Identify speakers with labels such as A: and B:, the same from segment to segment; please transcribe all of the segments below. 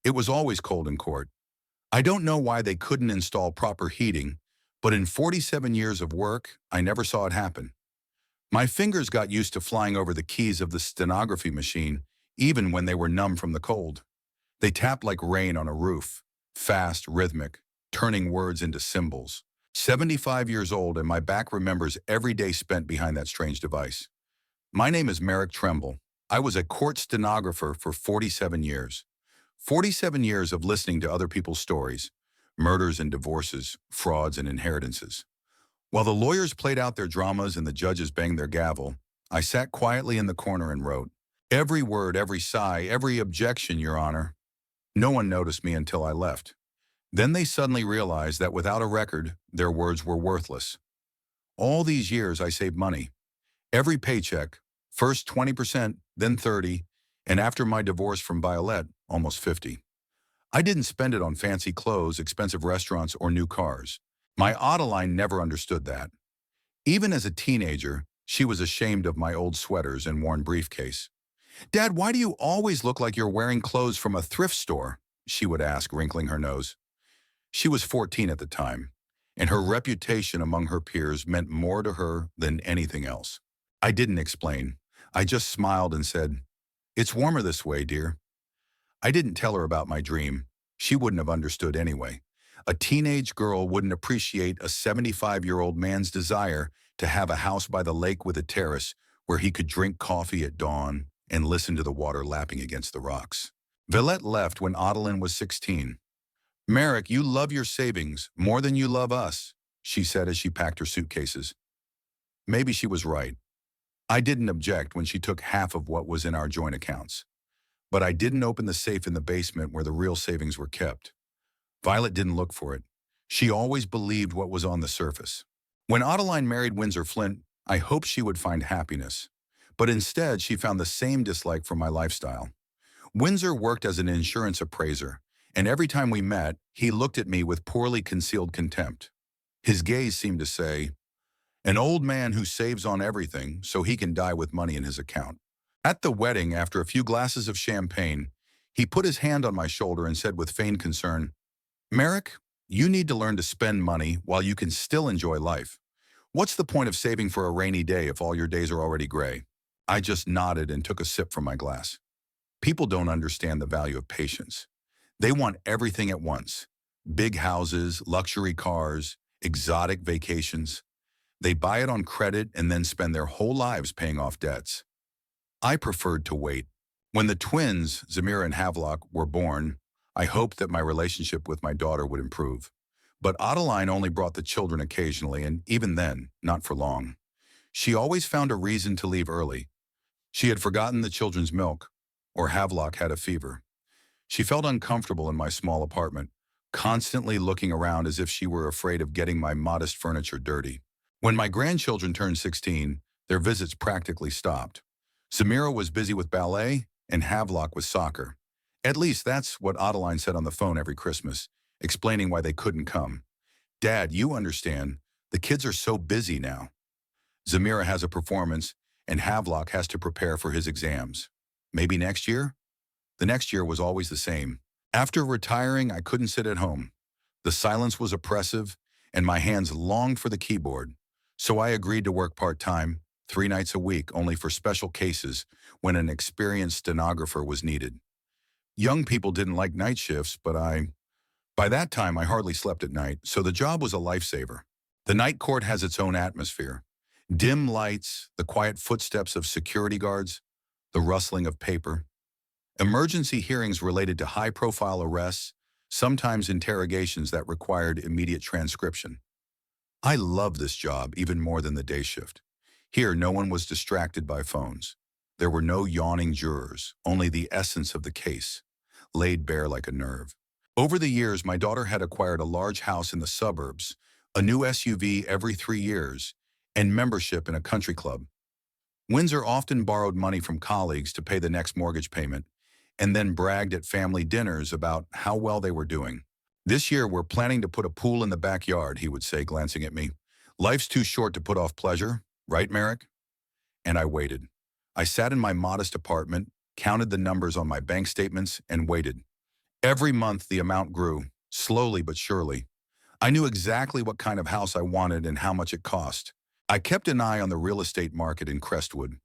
A: It was always cold in court. I don't know why they couldn't install proper heating, but in 47 years of work, I never saw it happen. My fingers got used to flying over the keys of the stenography machine, even when they were numb from the cold. They tapped like rain on a roof, fast, rhythmic, turning words into symbols. 75 years old, and my back remembers every day spent behind that strange device. My name is Merrick Tremble. I was a court stenographer for 47 years. 47 years of listening to other people's stories, murders and divorces, frauds and inheritances. While the lawyers played out their dramas and the judges banged their gavel, I sat quietly in the corner and wrote. Every word, every sigh, every objection, Your Honor. No one noticed me until I left. Then they suddenly realized that without a record, their words were worthless. All these years I saved money. Every paycheck, first 20%, then 30, and after my divorce from Violette, almost 50. I didn't spend it on fancy clothes, expensive restaurants, or new cars. My Adeline never understood that. Even as a teenager, she was ashamed of my old sweaters and worn briefcase. "Dad, why do you always look like you're wearing clothes from a thrift store?" she would ask, wrinkling her nose. She was 14 at the time, and her reputation among her peers meant more to her than anything else. I didn't explain. I just smiled and said, "It's warmer this way, dear." I didn't tell her about my dream. She wouldn't have understood anyway. A teenage girl wouldn't appreciate a 75-year-old man's desire to have a house by the lake with a terrace where he could drink coffee at dawn and listen to the water lapping against the rocks. Villette left when Adeline was 16. "Merrick, you love your savings more than you love us," she said as she packed her suitcases. Maybe she was right. I didn't object when she took half of what was in our joint accounts. But I didn't open the safe in the basement where the real savings were kept. Violet didn't look for it. She always believed what was on the surface. When Adeline married Windsor Flint, I hoped she would find happiness. But instead, she found the same dislike for my lifestyle. Windsor worked as an insurance appraiser, and every time we met, he looked at me with poorly concealed contempt. His gaze seemed to say, "An old man who saves on everything so he can die with money in his account." At the wedding, after a few glasses of champagne, he put his hand on my shoulder and said with feigned concern, "Merrick, you need to learn to spend money while you can still enjoy life. What's the point of saving for a rainy day if all your days are already gray?" I just nodded and took a sip from my glass. People don't understand the value of patience. They want everything at once. Big houses, luxury cars, exotic vacations. They buy it on credit and then spend their whole lives paying off debts. I preferred to wait. When the twins, Zamira and Havelock, were born, I hoped that my relationship with my daughter would improve. But Adeline only brought the children occasionally, and even then, not for long. She always found a reason to leave early. She had forgotten the children's milk, or Havelock had a fever. She felt uncomfortable in my small apartment, constantly looking around as if she were afraid of getting my modest furniture dirty. When my grandchildren turned 16, their visits practically stopped. Zamira was busy with ballet, and Havelock with soccer. At least that's what Adeline said on the phone every Christmas, explaining why they couldn't come. "Dad, you understand, the kids are so busy now. Zamira has a performance, and Havelock has to prepare for his exams. Maybe next year?" The next year was always the same. After retiring, I couldn't sit at home. The silence was oppressive, and my hands longed for the keyboard. So I agreed to work part-time, 3 nights a week, only for special cases when an experienced stenographer was needed. Young people didn't like night shifts, but by that time, I hardly slept at night, so the job was a lifesaver. The night court has its own atmosphere. Dim lights, the quiet footsteps of security guards, the rustling of paper. Emergency hearings related to high-profile arrests, sometimes interrogations that required immediate transcription. I loved this job even more than the day shift. Here, no one was distracted by phones. There were no yawning jurors, only the essence of the case, laid bare like a nerve. Over the years, my daughter had acquired a large house in the suburbs, a new SUV every 3 years, and membership in a country club. Windsor often borrowed money from colleagues to pay the next mortgage payment, and then bragged at family dinners about how well they were doing. "This year, we're planning to put a pool in the backyard," he would say, glancing at me. "Life's too short to put off pleasure, right, Merrick?" And I waited. I sat in my modest apartment, counted the numbers on my bank statements, and waited. Every month, the amount grew, slowly but surely. I knew exactly what kind of house I wanted and how much it cost. I kept an eye on the real estate market in Crestwood,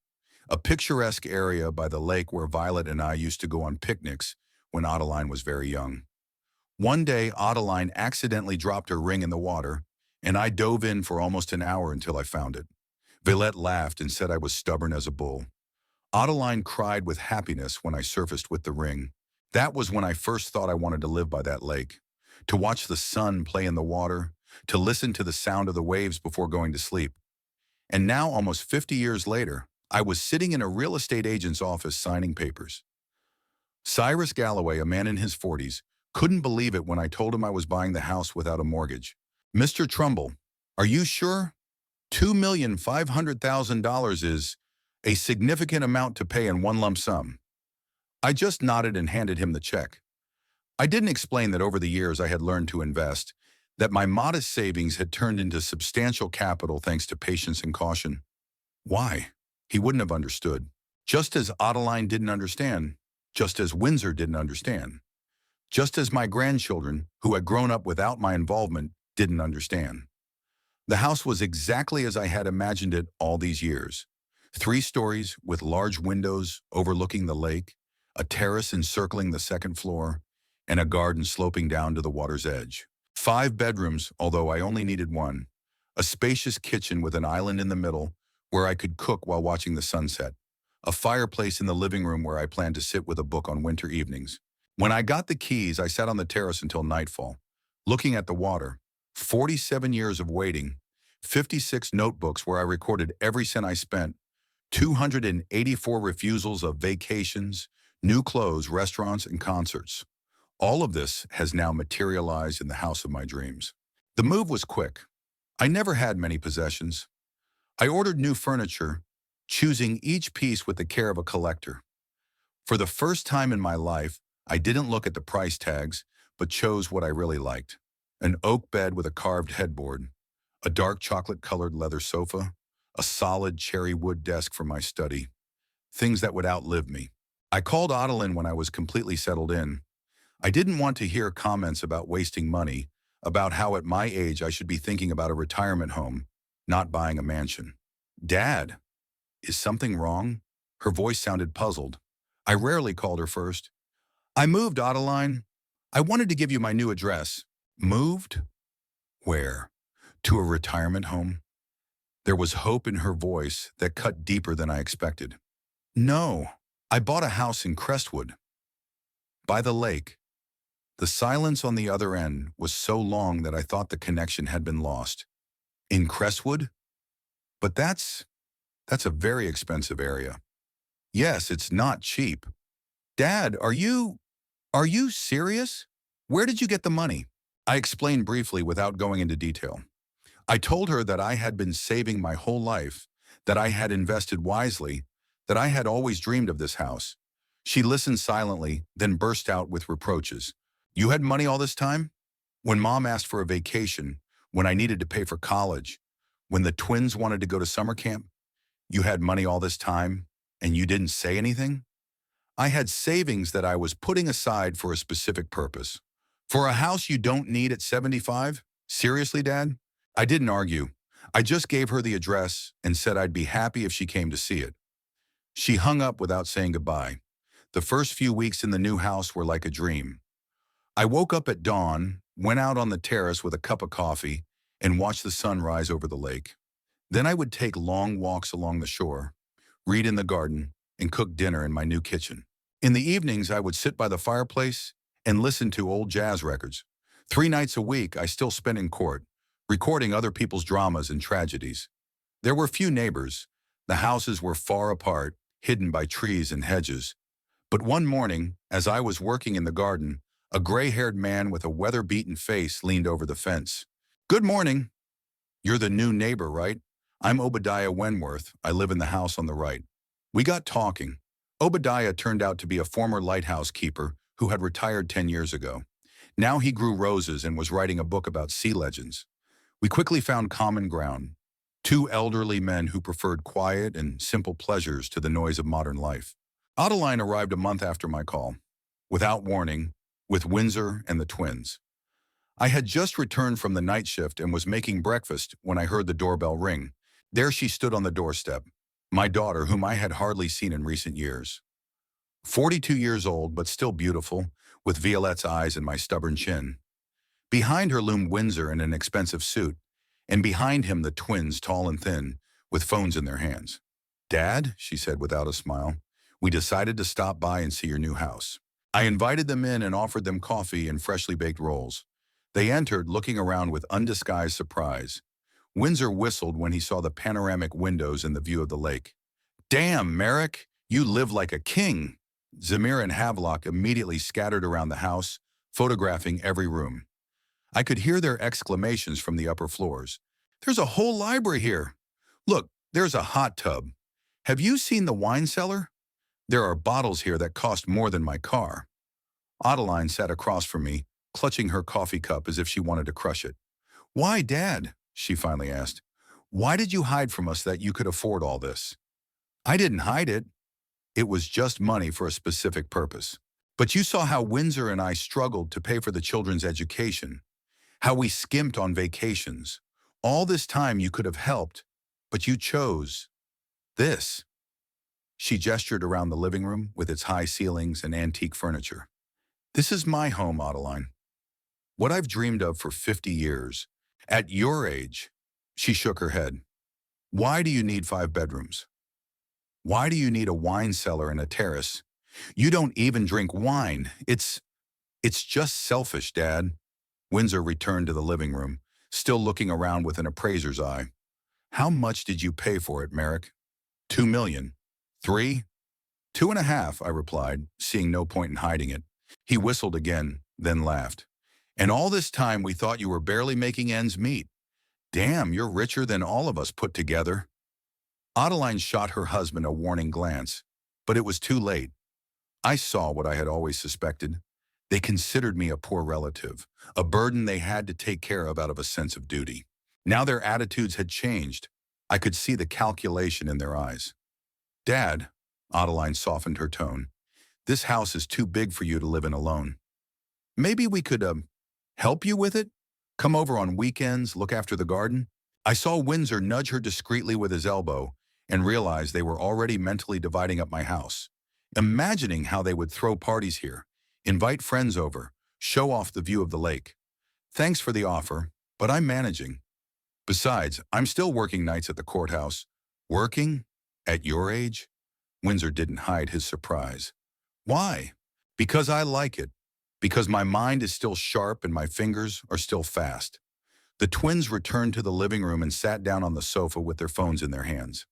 A: a picturesque area by the lake where Violet and I used to go on picnics when Adeline was very young. One day, Adeline accidentally dropped her ring in the water, and I dove in for almost an hour until I found it. Villette laughed and said I was stubborn as a bull. Adeline cried with happiness when I surfaced with the ring. That was when I first thought I wanted to live by that lake, to watch the sun play in the water, to listen to the sound of the waves before going to sleep. And now, almost 50 years later, I was sitting in a real estate agent's office signing papers. Cyrus Galloway, a man in his 40s, couldn't believe it when I told him I was buying the house without a mortgage. "Mr. Trumbull, are you sure? $2,500,000 is a significant amount to pay in one lump sum." I just nodded and handed him the check. I didn't explain that over the years I had learned to invest, that my modest savings had turned into substantial capital thanks to patience and caution. Why? He wouldn't have understood. Just as Adeline didn't understand, just as Windsor didn't understand, just as my grandchildren, who had grown up without my involvement, didn't understand. The house was exactly as I had imagined it all these years. 3 stories with large windows overlooking the lake, a terrace encircling the second floor, and a garden sloping down to the water's edge. 5 bedrooms, although I only needed one. A spacious kitchen with an island in the middle where I could cook while watching the sunset. A fireplace in the living room where I planned to sit with a book on winter evenings. When I got the keys, I sat on the terrace until nightfall, looking at the water. 47 years of waiting, 56 notebooks where I recorded every cent I spent, 284 refusals of vacations, new clothes, restaurants, and concerts. All of this has now materialized in the house of my dreams. The move was quick. I never had many possessions. I ordered new furniture, choosing each piece with the care of a collector. For the first time in my life, I didn't look at the price tags, but chose what I really liked. An oak bed with a carved headboard, a dark chocolate-colored leather sofa, a solid cherry wood desk for my study. Things that would outlive me. I called Adeline when I was completely settled in. I didn't want to hear comments about wasting money, about how at my age I should be thinking about a retirement home, not buying a mansion. "Dad, is something wrong?" Her voice sounded puzzled. I rarely called her first. "I moved, Adeline. I wanted to give you my new address." "Moved? Where? To a retirement home?" There was hope in her voice that cut deeper than I expected. "No, I bought a house in Crestwood, by the lake." The silence on the other end was so long that I thought the connection had been lost. "In Crestwood? But that's a very expensive area." "Yes, it's not cheap." "Dad, are you serious? Where did you get the money?" I explained briefly without going into detail. I told her that I had been saving my whole life, that I had invested wisely, that I had always dreamed of this house. She listened silently, then burst out with reproaches. "You had money all this time? When Mom asked for a vacation, when I needed to pay for college, when the twins wanted to go to summer camp, you had money all this time, and you didn't say anything?" "I had savings that I was putting aside for a specific purpose." "For a house you don't need at 75? Seriously, Dad?" I didn't argue. I just gave her the address and said I'd be happy if she came to see it. She hung up without saying goodbye. The first few weeks in the new house were like a dream. I woke up at dawn, went out on the terrace with a cup of coffee, and watched the sun rise over the lake. Then I would take long walks along the shore, read in the garden, and cook dinner in my new kitchen. In the evenings, I would sit by the fireplace and listen to old jazz records. 3 nights a week, I still spent in court, recording other people's dramas and tragedies. There were few neighbors. The houses were far apart, hidden by trees and hedges. But one morning, as I was working in the garden, a gray-haired man with a weather-beaten face leaned over the fence. "Good morning. You're the new neighbor, right? I'm Obadiah Wenworth. I live in the house on the right." We got talking. Obadiah turned out to be a former lighthouse keeper who had retired 10 years ago. Now he grew roses and was writing a book about sea legends. We quickly found common ground. 2 elderly men who preferred quiet and simple pleasures to the noise of modern life. Adeline arrived a month after my call. Without warning, with Windsor and the twins. I had just returned from the night shift and was making breakfast when I heard the doorbell ring. There she stood on the doorstep, my daughter, whom I had hardly seen in recent years. 42 years old, but still beautiful, with Violette's eyes and my stubborn chin. Behind her loomed Windsor in an expensive suit, and behind him the twins, tall and thin, with phones in their hands. "Dad," she said without a smile, "we decided to stop by and see your new house." I invited them in and offered them coffee and freshly baked rolls. They entered, looking around with undisguised surprise. Windsor whistled when he saw the panoramic windows and the view of the lake. "Damn, Merrick, you live like a king." Zamira and Havelock immediately scattered around the house, photographing every room. I could hear their exclamations from the upper floors. "There's a whole library here. Look, there's a hot tub. Have you seen the wine cellar? There are bottles here that cost more than my car." Adeline sat across from me, clutching her coffee cup as if she wanted to crush it. "Why, Dad?" she finally asked. "Why did you hide from us that you could afford all this?" "I didn't hide it. It was just money for a specific purpose. But you saw how Windsor and I struggled to pay for the children's education, how we skimped on vacations. All this time you could have helped, but you chose this." She gestured around the living room with its high ceilings and antique furniture. "This is my home, Adeline. What I've dreamed of for 50 years. At your age," she shook her head, "why do you need 5 bedrooms? Why do you need a wine cellar and a terrace? You don't even drink wine. It's just selfish, Dad." Windsor returned to the living room, still looking around with an appraiser's eye. "How much did you pay for it, Merrick?" "2 million. 3? 2.5, I replied, seeing no point in hiding it. He whistled again, then laughed. "And all this time we thought you were barely making ends meet. Damn, you're richer than all of us put together." Adeline shot her husband a warning glance, but it was too late. I saw what I had always suspected. They considered me a poor relative, a burden they had to take care of out of a sense of duty. Now their attitudes had changed. I could see the calculation in their eyes. "Dad," Adeline softened her tone, "this house is too big for you to live in alone. Maybe we could, help you with it? Come over on weekends, look after the garden?" I saw Windsor nudge her discreetly with his elbow and realized they were already mentally dividing up my house, imagining how they would throw parties here, invite friends over, show off the view of the lake. "Thanks for the offer, but I'm managing. Besides, I'm still working nights at the courthouse." "Working? At your age?" Windsor didn't hide his surprise. "Why?" "Because I like it. Because my mind is still sharp and my fingers are still fast." The twins returned to the living room and sat down on the sofa with their phones in their hands.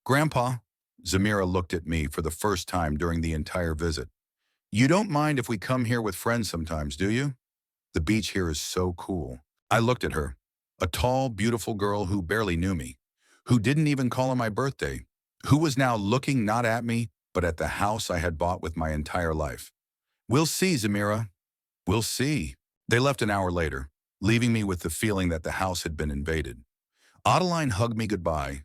A: "Grandpa," Zamira looked at me for the first time during the entire visit, "you don't mind if we come here with friends sometimes, do you? The beach here is so cool." I looked at her, a tall, beautiful girl who barely knew me, who didn't even call on my birthday, who was now looking not at me, but at the house I had bought with my entire life. "We'll see, Zamira. We'll see." They left an hour later, leaving me with the feeling that the house had been invaded. Adeline hugged me goodbye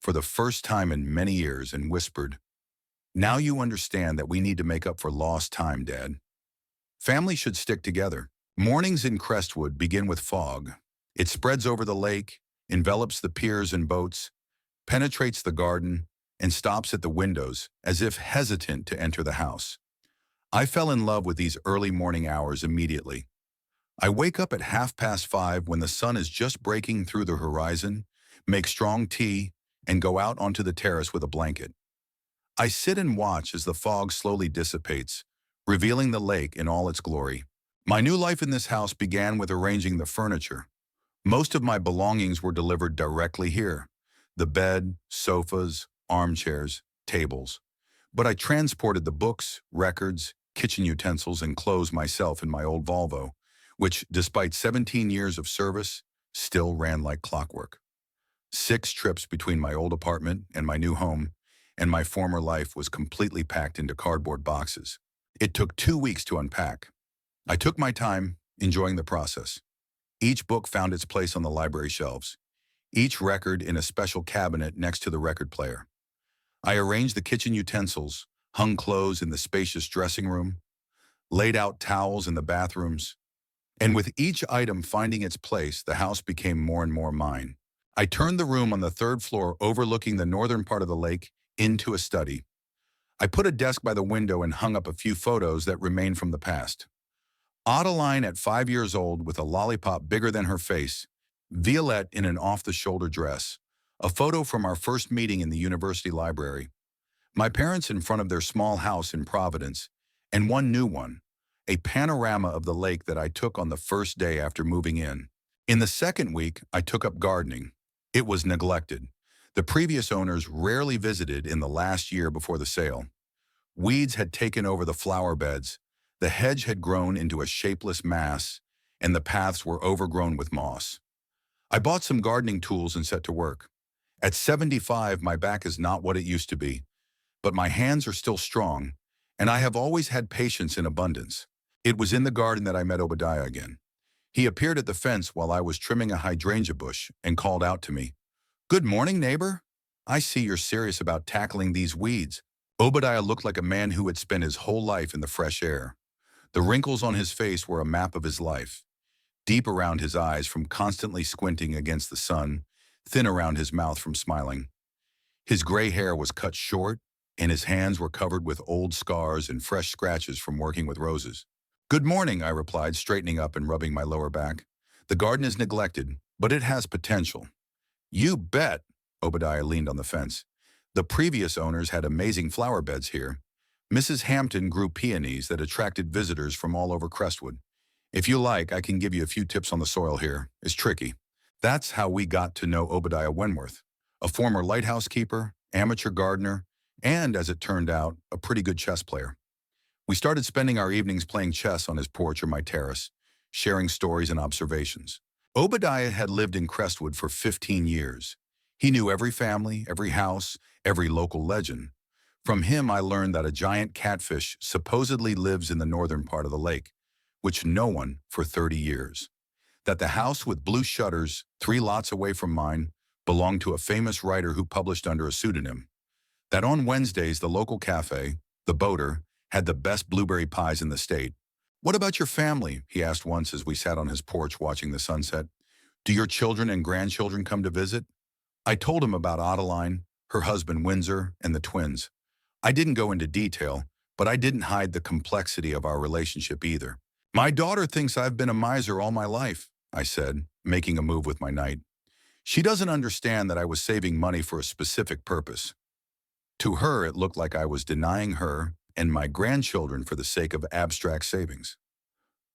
A: for the first time in many years and whispered, "Now you understand that we need to make up for lost time, Dad. Family should stick together." Mornings in Crestwood begin with fog. It spreads over the lake, envelops the piers and boats, penetrates the garden, and stops at the windows as if hesitant to enter the house. I fell in love with these early morning hours immediately. I wake up at 5:30 when the sun is just breaking through the horizon, make strong tea, and go out onto the terrace with a blanket. I sit and watch as the fog slowly dissipates, revealing the lake in all its glory. My new life in this house began with arranging the furniture. Most of my belongings were delivered directly here: the bed, sofas, armchairs, tables. But I transported the books, records, kitchen utensils, and clothes myself in my old Volvo, which, despite 17 years of service, still ran like clockwork. 6 trips between my old apartment and my new home, and my former life was completely packed into cardboard boxes. It took 2 weeks to unpack. I took my time, enjoying the process. Each book found its place on the library shelves, each record in a special cabinet next to the record player. I arranged the kitchen utensils, hung clothes in the spacious dressing room, laid out towels in the bathrooms. And with each item finding its place, the house became more and more mine. I turned the room on the third floor overlooking the northern part of the lake into a study. I put a desk by the window and hung up a few photos that remained from the past. Adeline at 5 years old with a lollipop bigger than her face, Violette in an off-the-shoulder dress, a photo from our first meeting in the university library, my parents in front of their small house in Providence, and one new one, a panorama of the lake that I took on the first day after moving in. In the second week, I took up gardening. It was neglected. The previous owners rarely visited in the last year before the sale. Weeds had taken over the flower beds, the hedge had grown into a shapeless mass, and the paths were overgrown with moss. I bought some gardening tools and set to work. At 75, my back is not what it used to be, but my hands are still strong, and I have always had patience in abundance. It was in the garden that I met Obadiah again. He appeared at the fence while I was trimming a hydrangea bush and called out to me, "Good morning, neighbor. I see you're serious about tackling these weeds." Obadiah looked like a man who had spent his whole life in the fresh air. The wrinkles on his face were a map of his life. Deep around his eyes from constantly squinting against the sun, thin around his mouth from smiling. His gray hair was cut short, and his hands were covered with old scars and fresh scratches from working with roses. "Good morning," I replied, straightening up and rubbing my lower back. "The garden is neglected, but it has potential." "You bet," Obadiah leaned on the fence. "The previous owners had amazing flower beds here. Mrs. Hampton grew peonies that attracted visitors from all over Crestwood. If you like, I can give you a few tips on the soil here. It's tricky." That's how we got to know Obadiah Wentworth, a former lighthouse keeper, amateur gardener, and, as it turned out, a pretty good chess player. We started spending our evenings playing chess on his porch or my terrace, sharing stories and observations. Obadiah had lived in Crestwood for 15 years. He knew every family, every house, every local legend. From him, I learned that a giant catfish supposedly lives in the northern part of the lake, which no one for 30 years. That the house with blue shutters, 3 lots away from mine, belonged to a famous writer who published under a pseudonym. That on Wednesdays, the local cafe, the Boater, had the best blueberry pies in the state. "What about your family?" he asked once as we sat on his porch watching the sunset. "Do your children and grandchildren come to visit?" I told him about Adeline, her husband Windsor, and the twins. I didn't go into detail, but I didn't hide the complexity of our relationship either. "My daughter thinks I've been a miser all my life," I said, making a move with my knight. "She doesn't understand that I was saving money for a specific purpose. To her, it looked like I was denying her and my grandchildren for the sake of abstract savings."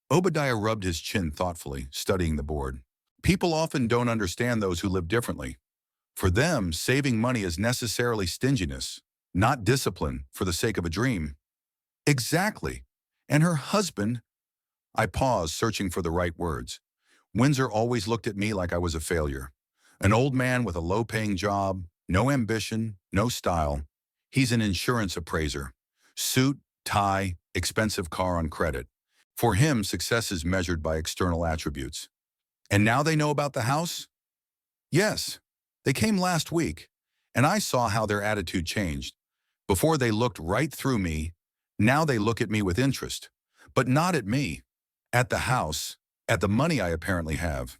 A: Obadiah rubbed his chin thoughtfully, studying the board. "People often don't understand those who live differently. For them, saving money is necessarily stinginess, not discipline for the sake of a dream." "Exactly. And her husband—" I paused, searching for the right words. "Windsor always looked at me like I was a failure. An old man with a low-paying job, no ambition, no style. He's an insurance appraiser. Suit, tie, expensive car on credit. For him, success is measured by external attributes." "And now they know about the house?" "Yes. They came last week, and I saw how their attitude changed. Before they looked right through me, now they look at me with interest. But not at me. At the house, at the money I apparently have."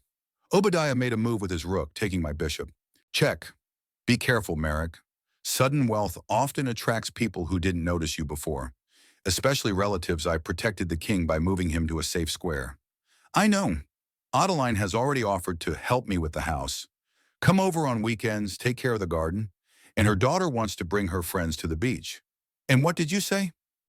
A: Obadiah made a move with his rook, taking my bishop. "Check. Be careful, Merrick. Sudden wealth often attracts people who didn't notice you before, especially relatives. I protected the king by moving him to a safe square." "I know. Adeline has already offered to help me with the house. Come over on weekends, take care of the garden, and her daughter wants to bring her friends to the beach." "And what did you say?"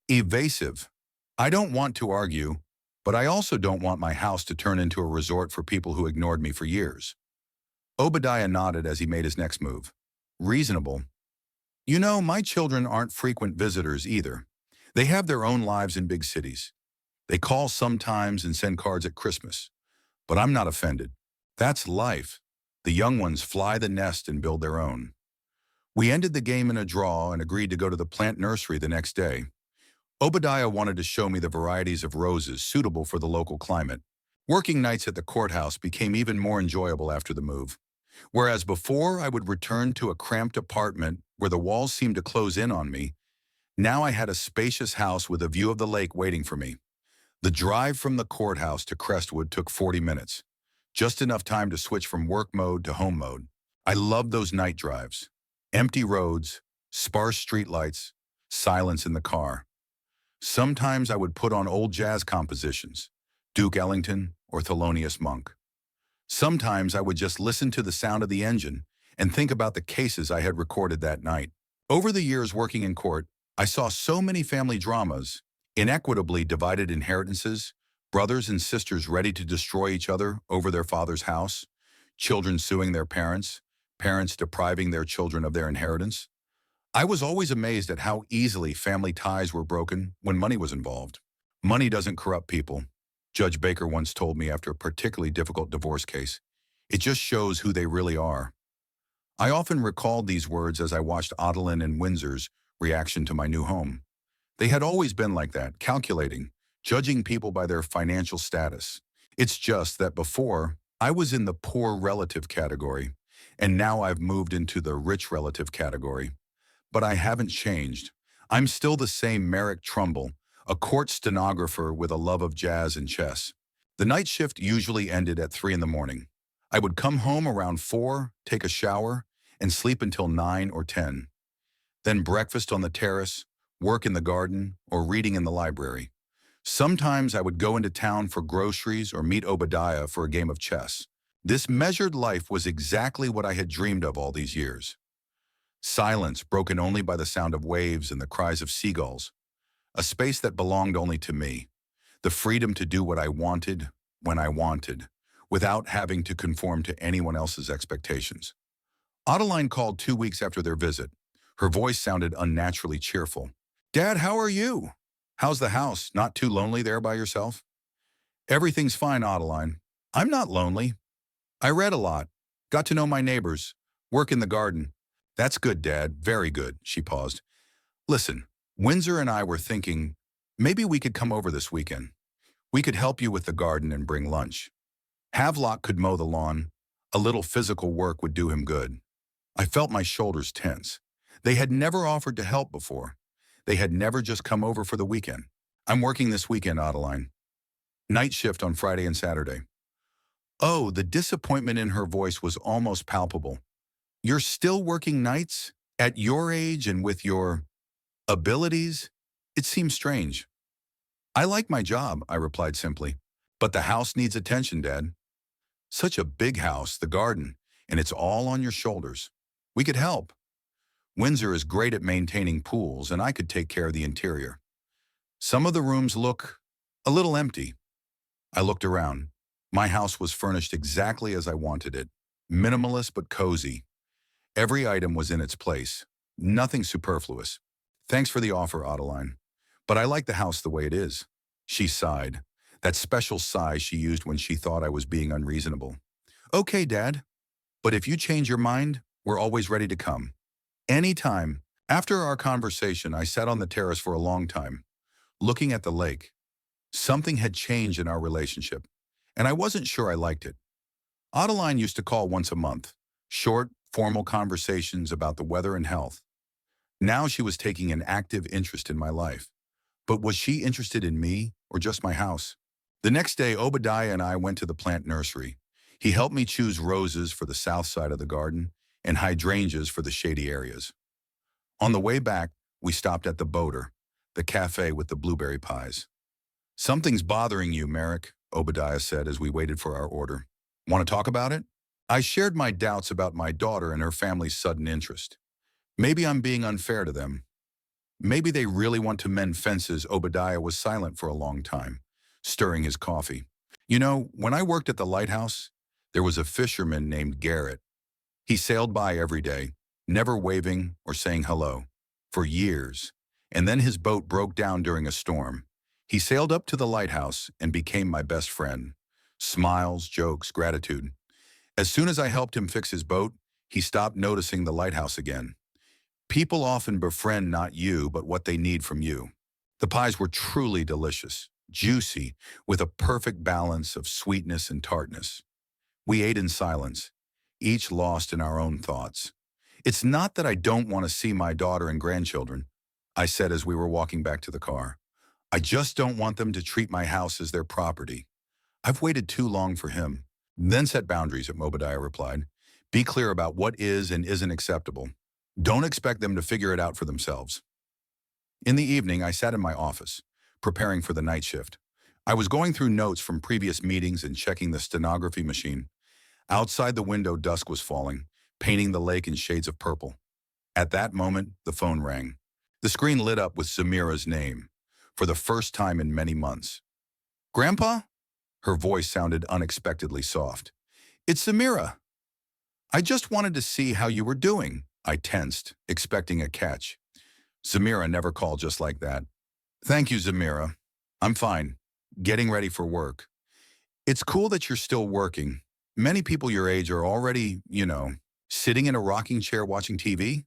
A: "Evasive. I don't want to argue, but I also don't want my house to turn into a resort for people who ignored me for years." Obadiah nodded as he made his next move. "Reasonable. You know, my children aren't frequent visitors either. They have their own lives in big cities. They call sometimes and send cards at Christmas. But I'm not offended. That's life. The young ones fly the nest and build their own." We ended the game in a draw and agreed to go to the plant nursery the next day. Obadiah wanted to show me the varieties of roses suitable for the local climate. Working nights at the courthouse became even more enjoyable after the move. Whereas before I would return to a cramped apartment where the walls seemed to close in on me, now I had a spacious house with a view of the lake waiting for me. The drive from the courthouse to Crestwood took 40 minutes, just enough time to switch from work mode to home mode. I loved those night drives. Empty roads, sparse streetlights, silence in the car. Sometimes I would put on old jazz compositions, Duke Ellington or Thelonious Monk. Sometimes I would just listen to the sound of the engine and think about the cases I had recorded that night. Over the years working in court, I saw so many family dramas, inequitably divided inheritances, brothers and sisters ready to destroy each other over their father's house, children suing their parents, parents depriving their children of their inheritance. I was always amazed at how easily family ties were broken when money was involved. Money doesn't corrupt people, Judge Baker once told me after a particularly difficult divorce case. It just shows who they really are. I often recalled these words as I watched Adeline and Windsor's reaction to my new home. They had always been like that, calculating, judging people by their financial status. It's just that before, I was in the poor relative category, and now I've moved into the rich relative category. But I haven't changed. I'm still the same Merrick Trumbull, a court stenographer with a love of jazz and chess. The night shift usually ended at 3 in the morning. I would come home around 4, take a shower, and sleep until 9 or 10. Then breakfast on the terrace, work in the garden, or reading in the library. Sometimes I would go into town for groceries or meet Obadiah for a game of chess. This measured life was exactly what I had dreamed of all these years. Silence broken only by the sound of waves and the cries of seagulls. A space that belonged only to me. The freedom to do what I wanted, when I wanted, without having to conform to anyone else's expectations. Adeline called 2 weeks after their visit. Her voice sounded unnaturally cheerful. "Dad, how are you? How's the house? Not too lonely there by yourself?" "Everything's fine, Adeline. I'm not lonely. I read a lot, got to know my neighbors, work in the garden." "That's good, Dad, very good," she paused. "Listen, Windsor and I were thinking, maybe we could come over this weekend. We could help you with the garden and bring lunch. Havelock could mow the lawn. A little physical work would do him good." I felt my shoulders tense. They had never offered to help before. They had never just come over for the weekend. "I'm working this weekend, Adeline. Night shift on Friday and Saturday." Oh, the disappointment in her voice was almost palpable. "You're still working nights? At your age and with your abilities?" It seemed strange. "I like my job," I replied simply. "But the house needs attention, Dad." "Such a big house, the garden, and it's all on your shoulders. We could help. Windsor is great at maintaining pools, and I could take care of the interior. Some of the rooms look a little empty." I looked around. My house was furnished exactly as I wanted it. Minimalist but cozy. Every item was in its place. Nothing superfluous. "Thanks for the offer, Adeline. But I like the house the way it is." She sighed. That special sigh she used when she thought I was being unreasonable. "Okay, Dad. But if you change your mind, we're always ready to come. Anytime." After our conversation, I sat on the terrace for a long time, looking at the lake. Something had changed in our relationship, and I wasn't sure I liked it. Adeline used to call once a month. Short, formal conversations about the weather and health. Now she was taking an active interest in my life. But was she interested in me or just my house? The next day, Obadiah and I went to the plant nursery. He helped me choose roses for the south side of the garden and hydrangeas for the shady areas. On the way back, we stopped at the Boater, the cafe with the blueberry pies. "Something's bothering you, Merrick," Obadiah said as we waited for our order. "Want to talk about it?" I shared my doubts about my daughter and her family's sudden interest. Maybe I'm being unfair to them. Maybe they really want to mend fences. Obadiah was silent for a long time, stirring his coffee. "You know, when I worked at the lighthouse, there was a fisherman named Garrett. He sailed by every day, never waving or saying hello, for years. And then his boat broke down during a storm. He sailed up to the lighthouse and became my best friend. Smiles, jokes, gratitude. As soon as I helped him fix his boat, he stopped noticing the lighthouse again. People often befriend not you, but what they need from you." The pies were truly delicious, juicy, with a perfect balance of sweetness and tartness. We ate in silence, each lost in our own thoughts. "It's not that I don't want to see my daughter and grandchildren," I said as we were walking back to the car. I just don't want them to treat my house as their property. I've waited too long for him. Then set boundaries, Obadiah replied. Be clear about what is and isn't acceptable. Don't expect them to figure it out for themselves. In the evening, I sat in my office, preparing for the night shift. I was going through notes from previous meetings and checking the stenography machine. Outside the window, dusk was falling, painting the lake in shades of purple. At that moment, the phone rang. The screen lit up with Zamira's name, for the first time in many months. Grandpa? Her voice sounded unexpectedly soft. It's Zamira. I just wanted to see how you were doing. I tensed, expecting a catch. Zamira never called just like that. Thank you, Zamira. I'm fine. Getting ready for work. It's cool that you're still working. Many people your age are already, sitting in a rocking chair watching TV.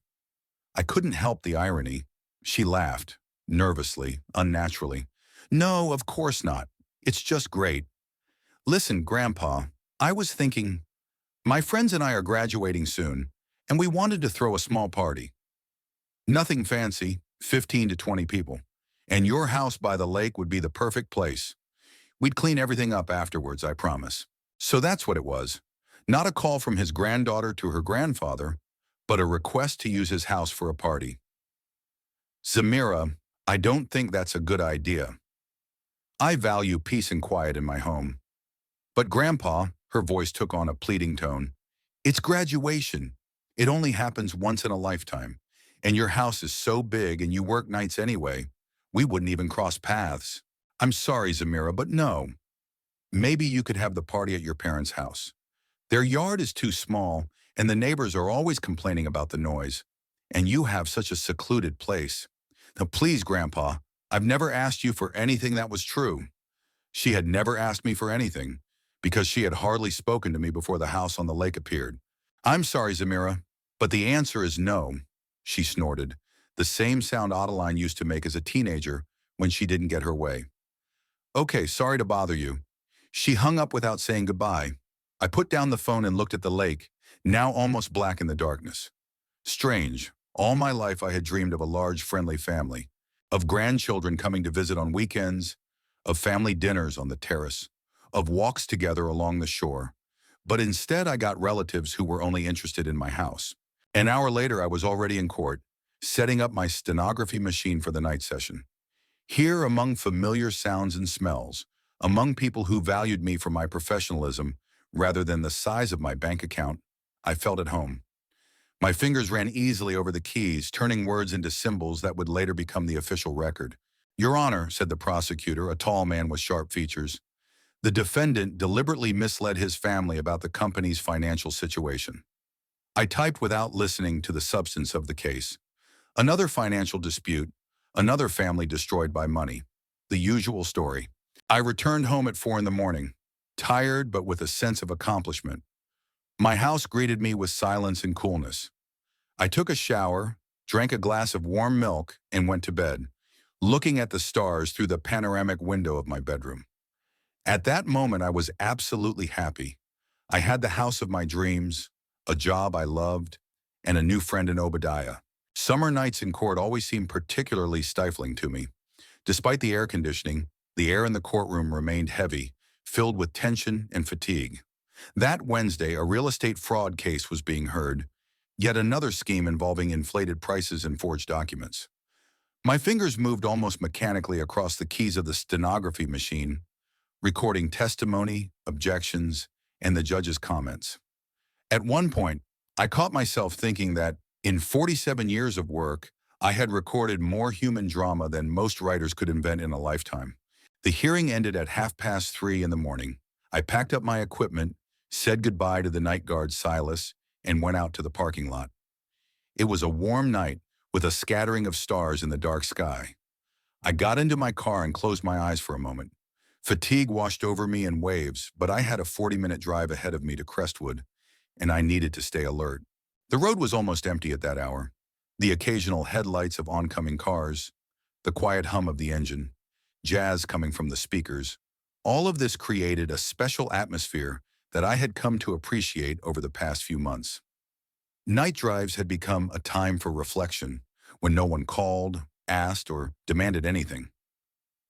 A: I couldn't help the irony. She laughed, nervously, unnaturally. No, of course not. It's just great. Listen, Grandpa, I was thinking, my friends and I are graduating soon, and we wanted to throw a small party. Nothing fancy, 15 to 20 people. And your house by the lake would be the perfect place. We'd clean everything up afterwards, I promise. So that's what it was. Not a call from his granddaughter to her grandfather, but a request to use his house for a party. Zamira, I don't think that's a good idea. I value peace and quiet in my home. But Grandpa, her voice took on a pleading tone, it's graduation. It only happens once in a lifetime. And your house is so big and you work nights anyway, we wouldn't even cross paths. I'm sorry, Zamira, but no. Maybe you could have the party at your parents' house. Their yard is too small, and the neighbors are always complaining about the noise. And you have such a secluded place. Now please, Grandpa, I've never asked you for anything that was true. She had never asked me for anything, because she had hardly spoken to me before the house on the lake appeared. I'm sorry, Zamira, but the answer is no, she snorted, the same sound Adeline used to make as a teenager when she didn't get her way. Okay, sorry to bother you. She hung up without saying goodbye. I put down the phone and looked at the lake, now almost black in the darkness. Strange, all my life I had dreamed of a large, friendly family, of grandchildren coming to visit on weekends, of family dinners on the terrace, of walks together along the shore. But instead I got relatives who were only interested in my house. An hour later I was already in court, setting up my stenography machine for the night session. Here, among familiar sounds and smells, among people who valued me for my professionalism rather than the size of my bank account, I felt at home. My fingers ran easily over the keys, turning words into symbols that would later become the official record. Your Honor, said the prosecutor, a tall man with sharp features, the defendant deliberately misled his family about the company's financial situation. I typed without listening to the substance of the case. Another financial dispute, another family destroyed by money. The usual story. I returned home at 4 a.m, tired but with a sense of accomplishment. My house greeted me with silence and coolness. I took a shower, drank a glass of warm milk, and went to bed, looking at the stars through the panoramic window of my bedroom. At that moment, I was absolutely happy. I had the house of my dreams, a job I loved, and a new friend in Obadiah. Summer nights in court always seemed particularly stifling to me. Despite the air conditioning, the air in the courtroom remained heavy, filled with tension and fatigue. That Wednesday, a real estate fraud case was being heard, yet another scheme involving inflated prices and forged documents. My fingers moved almost mechanically across the keys of the stenography machine, recording testimony, objections, and the judge's comments. At one point, I caught myself thinking that, in 47 years of work, I had recorded more human drama than most writers could invent in a lifetime. The hearing ended at 3:30 a.m. I packed up my equipment, said goodbye to the night guard Silas, and went out to the parking lot. It was a warm night with a scattering of stars in the dark sky. I got into my car and closed my eyes for a moment. Fatigue washed over me in waves, but I had a 40-minute drive ahead of me to Crestwood, and I needed to stay alert. The road was almost empty at that hour. The occasional headlights of oncoming cars, the quiet hum of the engine, jazz coming from the speakers, all of this created a special atmosphere that I had come to appreciate over the past few months. Night drives had become a time for reflection, when no one called, asked, or demanded anything.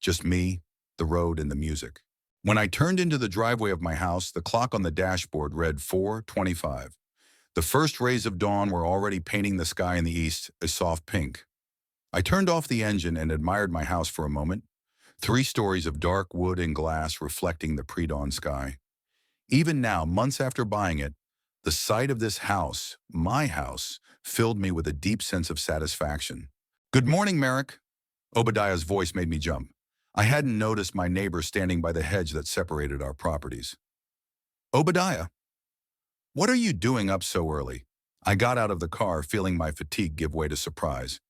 A: just me, the road, and the music. When I turned into the driveway of my house, the clock on the dashboard read 4:25. The first rays of dawn were already painting the sky in the east a soft pink. I turned off the engine and admired my house for a moment. 3 stories of dark wood and glass reflecting the pre-dawn sky. Even now, months after buying it, the sight of this house, my house, filled me with a deep sense of satisfaction. "Good morning, Merrick." Obadiah's voice made me jump. I hadn't noticed my neighbor standing by the hedge that separated our properties. "Obadiah, what are you doing up so early?" I got out of the car, feeling my fatigue give way to surprise.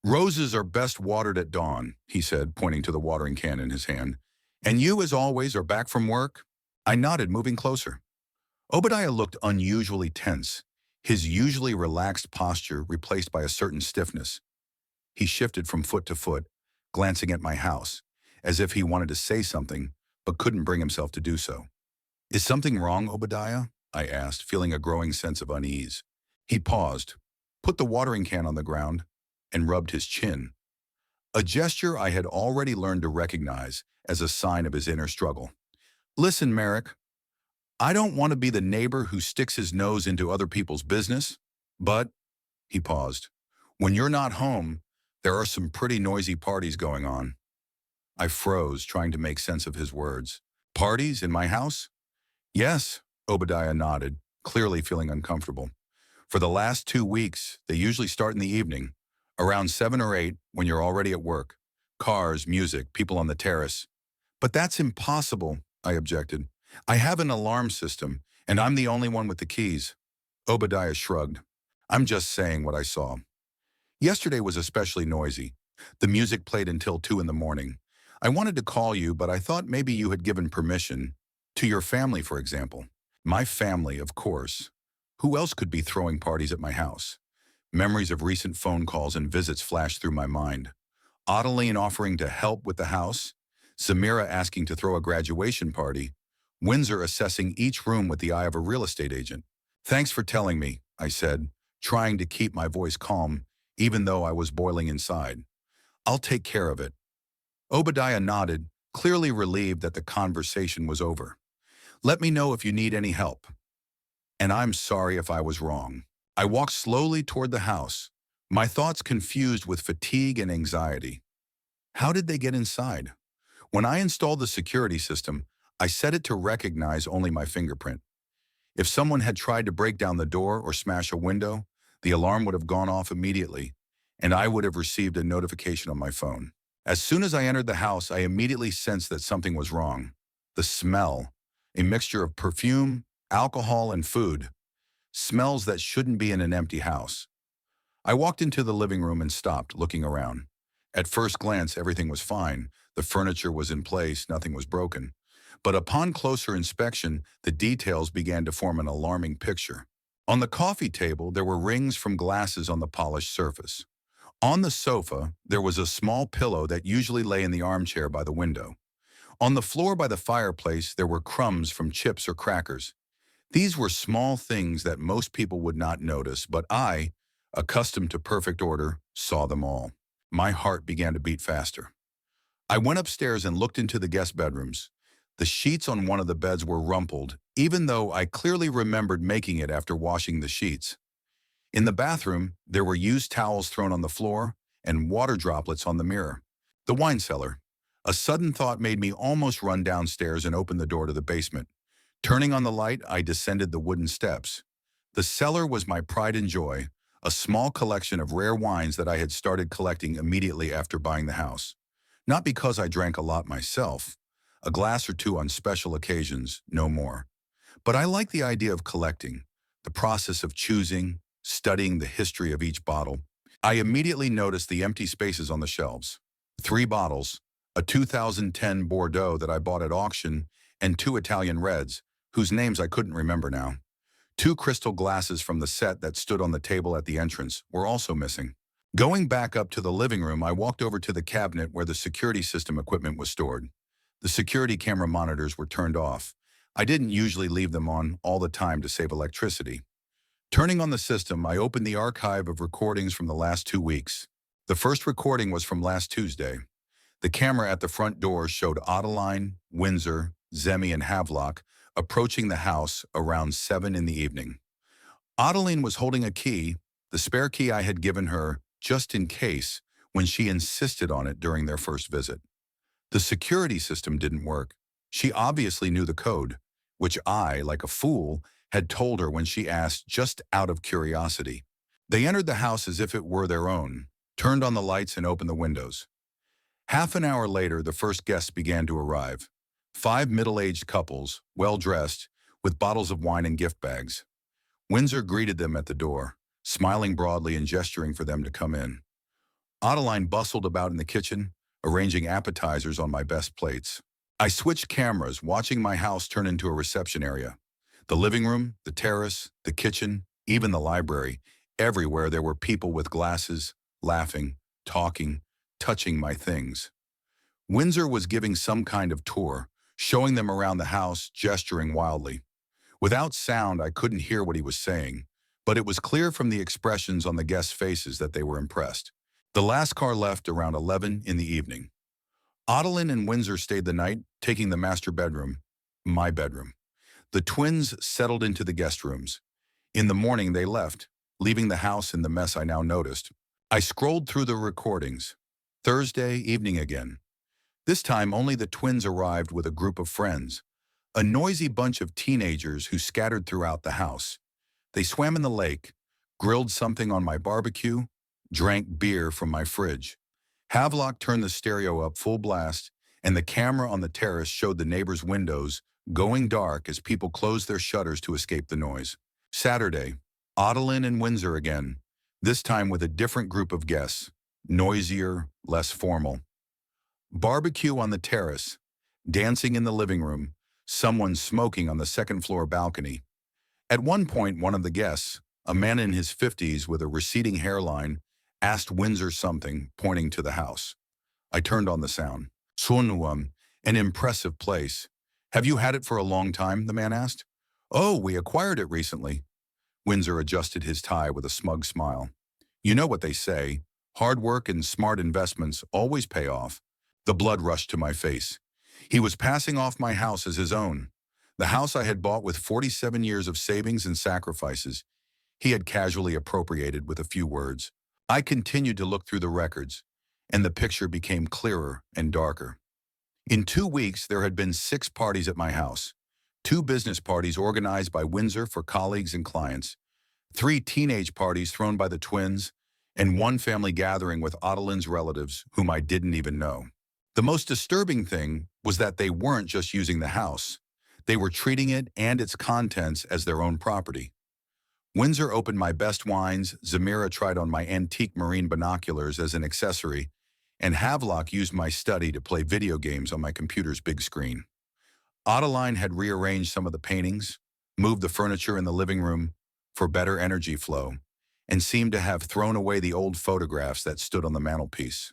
A: "Roses are best watered at dawn," he said, pointing to the watering can in his hand. "And you, as always, are back from work?" I nodded, moving closer. Obadiah looked unusually tense, his usually relaxed posture replaced by a certain stiffness. He shifted from foot to foot, glancing at my house, as if he wanted to say something, but couldn't bring himself to do so. "Is something wrong, Obadiah?" I asked, feeling a growing sense of unease. He paused, put the watering can on the ground, and rubbed his chin, a gesture I had already learned to recognize as a sign of his inner struggle. "Listen, Merrick, I don't want to be the neighbor who sticks his nose into other people's business, but," he paused, "when you're not home, there are some pretty noisy parties going on." I froze, trying to make sense of his words. "Parties in my house?" "Yes," Obadiah nodded, clearly feeling uncomfortable. "For the last 2 weeks, they usually start in the evening, around 7 or 8 when you're already at work. Cars, music, people on the terrace." "But that's impossible," I objected. "I have an alarm system, and I'm the only one with the keys." Obadiah shrugged. "I'm just saying what I saw. Yesterday was especially noisy. The music played until 2 in the morning. I wanted to call you, but I thought maybe you had given permission. To your family, for example." My family, of course. Who else could be throwing parties at my house? Memories of recent phone calls and visits flashed through my mind. Adeline offering to help with the house, Samira asking to throw a graduation party, Windsor assessing each room with the eye of a real estate agent. "Thanks for telling me," I said, trying to keep my voice calm, even though I was boiling inside. "I'll take care of it." Obadiah nodded, clearly relieved that the conversation was over. "Let me know if you need any help." And I'm sorry if I was wrong. I walked slowly toward the house, my thoughts confused with fatigue and anxiety. How did they get inside? When I installed the security system, I set it to recognize only my fingerprint. If someone had tried to break down the door or smash a window, the alarm would have gone off immediately, and I would have received a notification on my phone. As soon as I entered the house, I immediately sensed that something was wrong. The smell, a mixture of perfume, alcohol, and food. Smells that shouldn't be in an empty house. I walked into the living room and stopped, looking around. At first glance, everything was fine. The furniture was in place, nothing was broken. But upon closer inspection, the details began to form an alarming picture. On the coffee table, there were rings from glasses on the polished surface. On the sofa, there was a small pillow that usually lay in the armchair by the window. On the floor by the fireplace, there were crumbs from chips or crackers. These were small things that most people would not notice, but I, accustomed to perfect order, saw them all. My heart began to beat faster. I went upstairs and looked into the guest bedrooms. The sheets on one of the beds were rumpled, even though I clearly remembered making it after washing the sheets. In the bathroom, there were used towels thrown on the floor and water droplets on the mirror. The wine cellar. A sudden thought made me almost run downstairs and open the door to the basement. Turning on the light, I descended the wooden steps. The cellar was my pride and joy, a small collection of rare wines that I had started collecting immediately after buying the house. Not because I drank a lot myself, a glass or two on special occasions, no more. But I like the idea of collecting, the process of choosing, studying the history of each bottle. I immediately noticed the empty spaces on the shelves. 3 bottles, a 2010 Bordeaux that I bought at auction, and 2 Italian Reds, whose names I couldn't remember now. 2 crystal glasses from the set that stood on the table at the entrance were also missing. Going back up to the living room, I walked over to the cabinet where the security system equipment was stored. The security camera monitors were turned off. I didn't usually leave them on all the time to save electricity. Turning on the system, I opened the archive of recordings from the last 2 weeks. The first recording was from last Tuesday. The camera at the front door showed Adeline, Windsor, Zemi, and Havelock approaching the house around 7 in the evening. Adeline was holding a key, the spare key I had given her just in case, when she insisted on it during their first visit. The security system didn't work. She obviously knew the code, which I, like a fool, had told her when she asked just out of curiosity. They entered the house as if it were their own, turned on the lights and opened the windows. Half an hour later, the first guests began to arrive. 5 middle-aged couples, well-dressed, with bottles of wine and gift bags. Windsor greeted them at the door, smiling broadly and gesturing for them to come in. Adeline bustled about in the kitchen, arranging appetizers on my best plates. I switched cameras, watching my house turn into a reception area. The living room, the terrace, the kitchen, even the library. Everywhere there were people with glasses, laughing, talking, touching my things. Windsor was giving some kind of tour, showing them around the house, gesturing wildly. Without sound, I couldn't hear what he was saying, but it was clear from the expressions on the guests' faces that they were impressed. The last car left around 11 in the evening. Adeline and Windsor stayed the night, taking the master bedroom, my bedroom. The twins settled into the guest rooms. In the morning, they left, leaving the house in the mess I now noticed. I scrolled through the recordings. Thursday evening again. This time, only the twins arrived with a group of friends, a noisy bunch of teenagers who scattered throughout the house. They swam in the lake, grilled something on my barbecue, drank beer from my fridge. Havelock turned the stereo up full blast, and the camera on the terrace showed the neighbors' windows going dark as people closed their shutters to escape the noise. Saturday, Adeline and Windsor again, this time with a different group of guests, noisier, less formal. Barbecue on the terrace, dancing in the living room, someone smoking on the second-floor balcony. At one point, one of the guests, a man in his 50s with a receding hairline, asked Windsor something, pointing to the house. I turned on the sound. Sunuam, an impressive place. Have you had it for a long time? The man asked. Oh, we acquired it recently. Windsor adjusted his tie with a smug smile. You know what they say, hard work and smart investments always pay off. The blood rushed to my face. He was passing off my house as his own. The house I had bought with 47 years of savings and sacrifices. He had casually appropriated with a few words. I continued to look through the records, and the picture became clearer and darker. In 2 weeks, there had been 6 parties at my house. 2 business parties organized by Windsor for colleagues and clients, 3 teenage parties thrown by the twins, and 1 family gathering with Adeline's relatives whom I didn't even know. The most disturbing thing was that they weren't just using the house. They were treating it and its contents as their own property. Windsor opened my best wines, Zamira tried on my antique marine binoculars as an accessory, and Havelock used my study to play video games on my computer's big screen. Adeline had rearranged some of the paintings, moved the furniture in the living room for better energy flow, and seemed to have thrown away the old photographs that stood on the mantelpiece,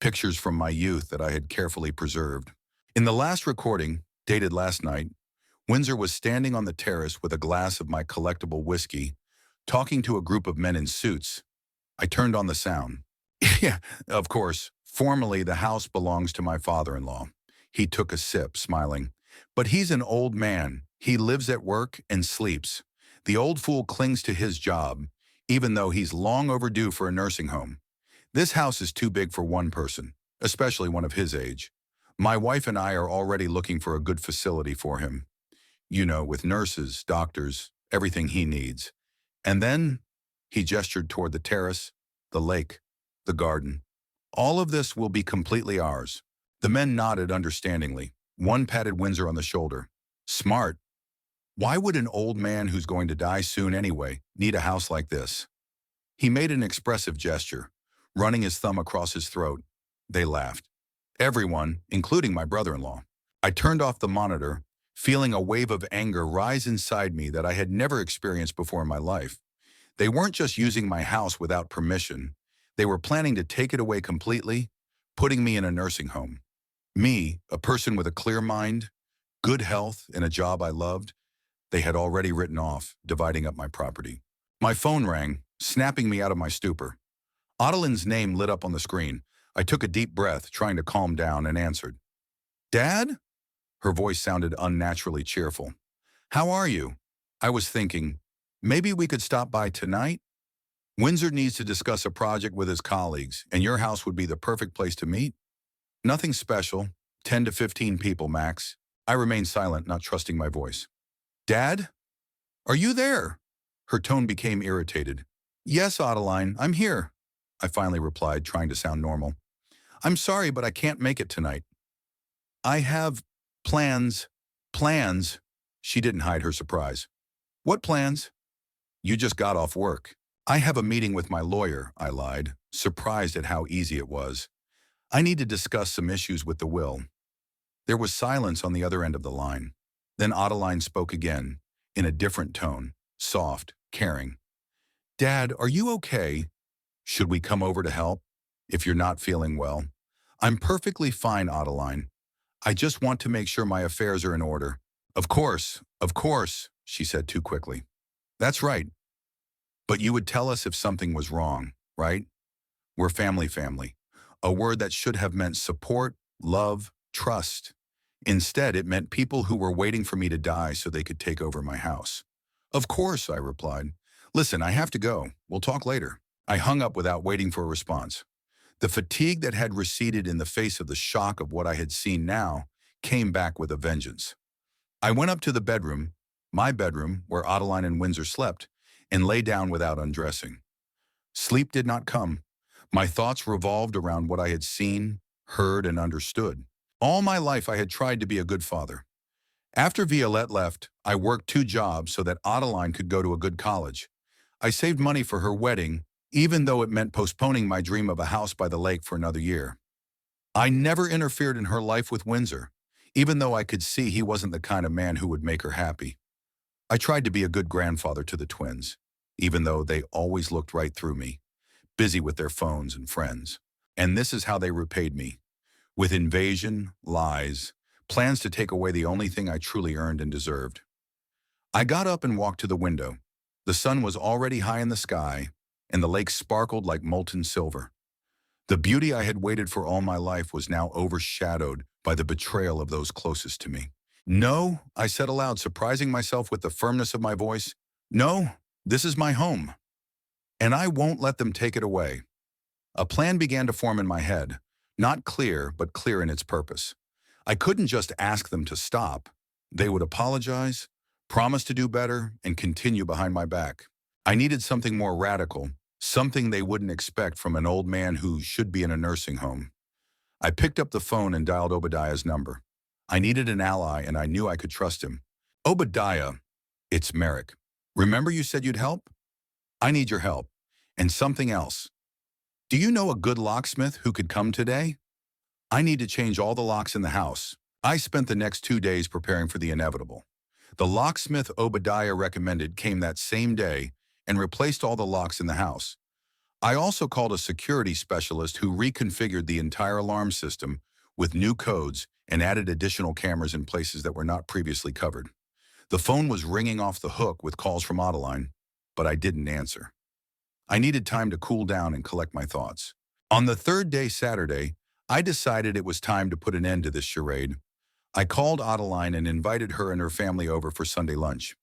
A: pictures from my youth that I had carefully preserved. In the last recording, dated last night, Windsor was standing on the terrace with a glass of my collectible whiskey, talking to a group of men in suits. I turned on the sound. Yeah, of course, formally the house belongs to my father-in-law. He took a sip, smiling. But he's an old man. He lives at work and sleeps. The old fool clings to his job, even though he's long overdue for a nursing home. This house is too big for one person, especially one of his age. My wife and I are already looking for a good facility for him. You know, with nurses, doctors, everything he needs. And then he gestured toward the terrace, the lake, the garden. All of this will be completely ours. The men nodded understandingly. One patted Windsor on the shoulder. Smart. Why would an old man who's going to die soon anyway need a house like this? He made an expressive gesture, running his thumb across his throat. They laughed. Everyone, including my brother-in-law. I turned off the monitor, feeling a wave of anger rise inside me that I had never experienced before in my life. They weren't just using my house without permission. They were planning to take it away completely, putting me in a nursing home. Me, a person with a clear mind, good health, and a job I loved, they had already written off, dividing up my property. My phone rang, snapping me out of my stupor. Adeline's name lit up on the screen. I took a deep breath, trying to calm down, and answered, "Dad?" Her voice sounded unnaturally cheerful. "How are you?" I was thinking, maybe we could stop by tonight? Windsor needs to discuss a project with his colleagues, and your house would be the perfect place to meet. Nothing special, 10 to 15 people max. I remained silent, not trusting my voice. "Dad? Are you there?" Her tone became irritated. "Yes, Adeline, I'm here," I finally replied, trying to sound normal. "I'm sorry, but I can't make it tonight. I have plans. Plans?" She didn't hide her surprise. "What plans?" "You just got off work." "I have a meeting with my lawyer," I lied, surprised at how easy it was. "I need to discuss some issues with the will." There was silence on the other end of the line. Then Adeline spoke again, in a different tone, soft, caring. "Dad, are you okay? Should we come over to help, if you're not feeling well?" "I'm perfectly fine, Adeline. I just want to make sure my affairs are in order." Of course," she said too quickly. "That's right. But you would tell us if something was wrong, right? We're family. A word that should have meant support, love, trust. Instead, it meant people who were waiting for me to die so they could take over my house." "Of course," I replied. "Listen, I have to go. We'll talk later." I hung up without waiting for a response. The fatigue that had receded in the face of the shock of what I had seen now came back with a vengeance. I went up to the bedroom, my bedroom, where Adeline and Windsor slept, and lay down without undressing. Sleep did not come. My thoughts revolved around what I had seen, heard, and understood. All my life I had tried to be a good father. After Violette left, I worked 2 jobs so that Adeline could go to a good college. I saved money for her wedding, even though it meant postponing my dream of a house by the lake for another year. I never interfered in her life with Windsor, even though I could see he wasn't the kind of man who would make her happy. I tried to be a good grandfather to the twins, even though they always looked right through me, busy with their phones and friends. And this is how they repaid me. With invasion, lies, plans to take away the only thing I truly earned and deserved. I got up and walked to the window. The sun was already high in the sky, and the lake sparkled like molten silver. The beauty I had waited for all my life was now overshadowed by the betrayal of those closest to me. "No," I said aloud, surprising myself with the firmness of my voice. "No, this is my home, and I won't let them take it away." A plan began to form in my head, not clear, but clear in its purpose. I couldn't just ask them to stop. They would apologize, promise to do better, and continue behind my back. I needed something more radical, something they wouldn't expect from an old man who should be in a nursing home. I picked up the phone and dialed Obadiah's number. I needed an ally, and I knew I could trust him. "Obadiah, it's Merrick. Remember you said you'd help? I need your help. And something else. Do you know a good locksmith who could come today? I need to change all the locks in the house." I spent the next 2 days preparing for the inevitable. The locksmith Obadiah recommended came that same day and replaced all the locks in the house. I also called a security specialist who reconfigured the entire alarm system with new codes and added additional cameras in places that were not previously covered. The phone was ringing off the hook with calls from Adeline, but I didn't answer. I needed time to cool down and collect my thoughts. On the third day, Saturday, I decided it was time to put an end to this charade. I called Adeline and invited her and her family over for Sunday lunch.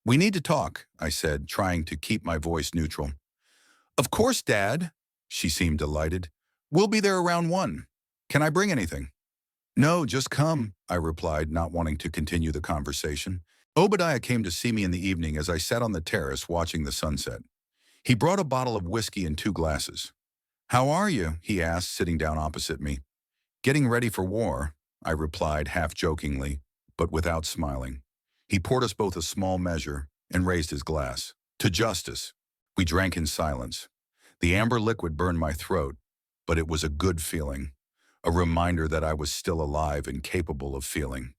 A: "We need to talk," I said, trying to keep my voice neutral. "Of course, Dad." She seemed delighted. "We'll be there around 1. Can I bring anything?" "No, just come," I replied, not wanting to continue the conversation. Obadiah came to see me in the evening as I sat on the terrace watching the sunset. He brought a bottle of whiskey and 2 glasses. "How are you?" he asked, sitting down opposite me. "Getting ready for war," I replied half jokingly, but without smiling. He poured us both a small measure and raised his glass. "To justice." We drank in silence. The amber liquid burned my throat, but it was a good feeling, a reminder that I was still alive and capable of feeling.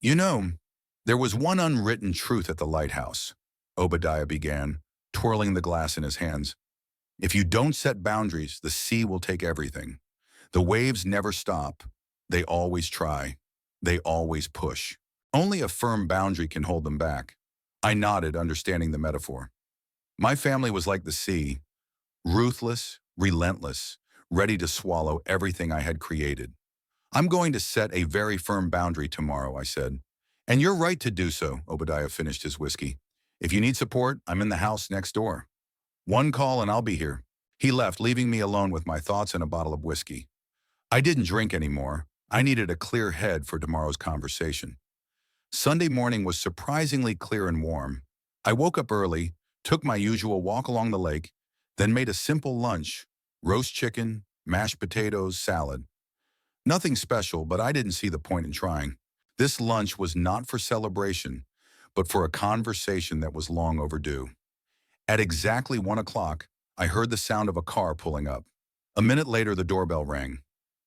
A: "You know, there was one unwritten truth at the lighthouse," Obadiah began, twirling the glass in his hands. "If you don't set boundaries, the sea will take everything. The waves never stop. They always try. They always push. Only a firm boundary can hold them back." I nodded, understanding the metaphor. My family was like the sea, ruthless, relentless, ready to swallow everything I had created. I'm going to set a very firm boundary tomorrow, I said. And you're right to do so, Obadiah finished his whiskey. If you need support, I'm in the house next door. One call and I'll be here. He left, leaving me alone with my thoughts and a bottle of whiskey. I didn't drink anymore. I needed a clear head for tomorrow's conversation. Sunday morning was surprisingly clear and warm. I woke up early, took my usual walk along the lake, then made a simple lunch: roast chicken, mashed potatoes, salad. Nothing special, but I didn't see the point in trying. This lunch was not for celebration, but for a conversation that was long overdue. At exactly 1 o'clock, I heard the sound of a car pulling up. A minute later, the doorbell rang.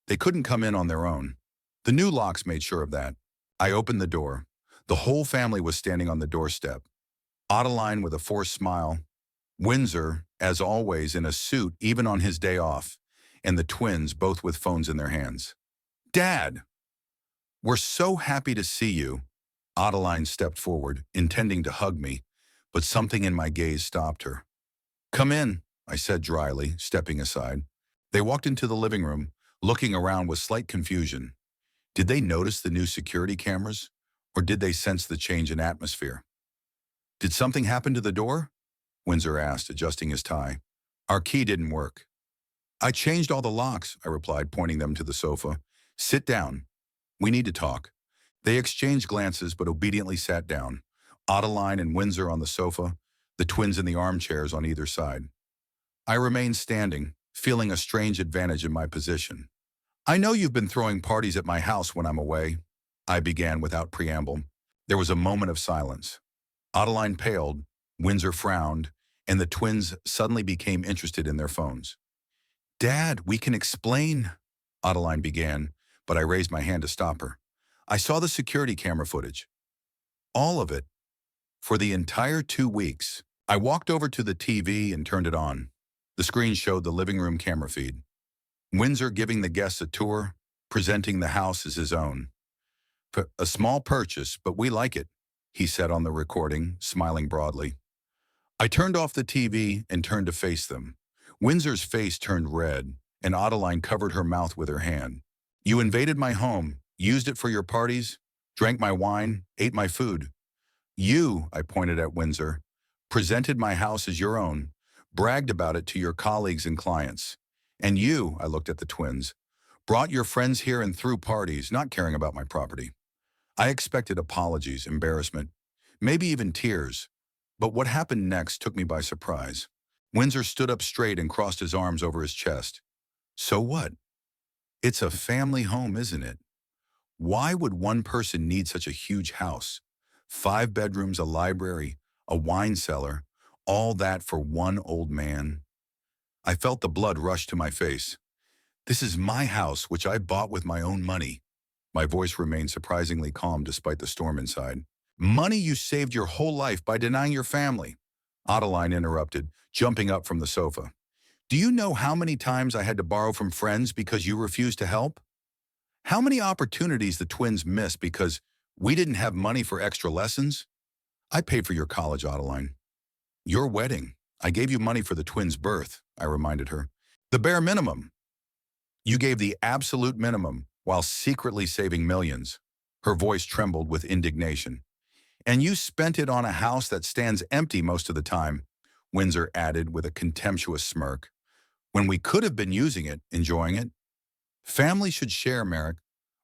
A: They couldn't come in on their own. The new locks made sure of that. I opened the door. The whole family was standing on the doorstep. Adeline with a forced smile, Windsor, as always, in a suit even on his day off, and the twins both with phones in their hands. "Dad, we're so happy to see you." Adeline stepped forward, intending to hug me, but something in my gaze stopped her. "Come in," I said dryly, stepping aside. They walked into the living room, looking around with slight confusion. Did they notice the new security cameras, or did they sense the change in atmosphere? "Did something happen to the door?" Windsor asked, adjusting his tie. "Our key didn't work." "I changed all the locks," I replied, pointing them to the sofa. "Sit down. We need to talk." They exchanged glances but obediently sat down, Adeline and Windsor on the sofa, the twins in the armchairs on either side. I remained standing, feeling a strange advantage in my position. "I know you've been throwing parties at my house when I'm away," I began without preamble. There was a moment of silence. Adeline paled, Windsor frowned, and the twins suddenly became interested in their phones. "Dad, we can explain," Adeline began, but I raised my hand to stop her. "I saw the security camera footage. All of it. For the entire 2 weeks." I walked over to the TV and turned it on. The screen showed the living room camera feed. Windsor giving the guests a tour, presenting the house as his own. "A small purchase, but we like it," he said on the recording, smiling broadly. I turned off the TV and turned to face them. Windsor's face turned red, and Adeline covered her mouth with her hand. "You invaded my home, used it for your parties, drank my wine, ate my food. You," I pointed at Windsor, "presented my house as your own, bragged about it to your colleagues and clients. And you," I looked at the twins, "brought your friends here and threw parties, not caring about my property." I expected apologies, embarrassment, maybe even tears. But what happened next took me by surprise. Windsor stood up straight and crossed his arms over his chest. "So what? It's a family home, isn't it? Why would one person need such a huge house? 5 bedrooms, a library, a wine cellar, all that for one old man?" I felt the blood rush to my face. "This is my house, which I bought with my own money." My voice remained surprisingly calm despite the storm inside. "Money you saved your whole life by denying your family," Adeline interrupted, jumping up from the sofa. "Do you know how many times I had to borrow from friends because you refused to help? How many opportunities the twins missed because we didn't have money for extra lessons? I paid for your college, Adeline. Your wedding. I gave you money for the twins' birth," I reminded her. "The bare minimum. You gave the absolute minimum while secretly saving millions." Her voice trembled with indignation. "And you spent it on a house that stands empty most of the time," Windsor added with a contemptuous smirk, "when we could have been using it, enjoying it. Family should share, Merrick,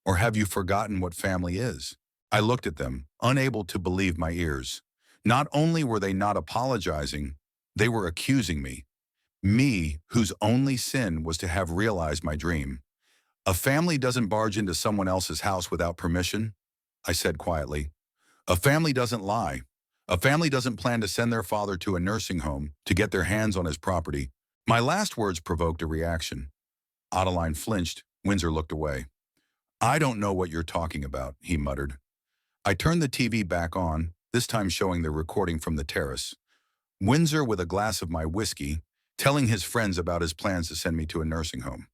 A: or have you forgotten what family is?" I looked at them, unable to believe my ears. Not only were they not apologizing, they were accusing me. Me, whose only sin was to have realized my dream. "A family doesn't barge into someone else's house without permission," I said quietly. "A family doesn't lie. A family doesn't plan to send their father to a nursing home to get their hands on his property." My last words provoked a reaction. Adeline flinched. Windsor looked away. "I don't know what you're talking about," he muttered. I turned the TV back on, this time showing the recording from the terrace. Windsor with a glass of my whiskey, telling his friends about his plans to send me to a nursing home.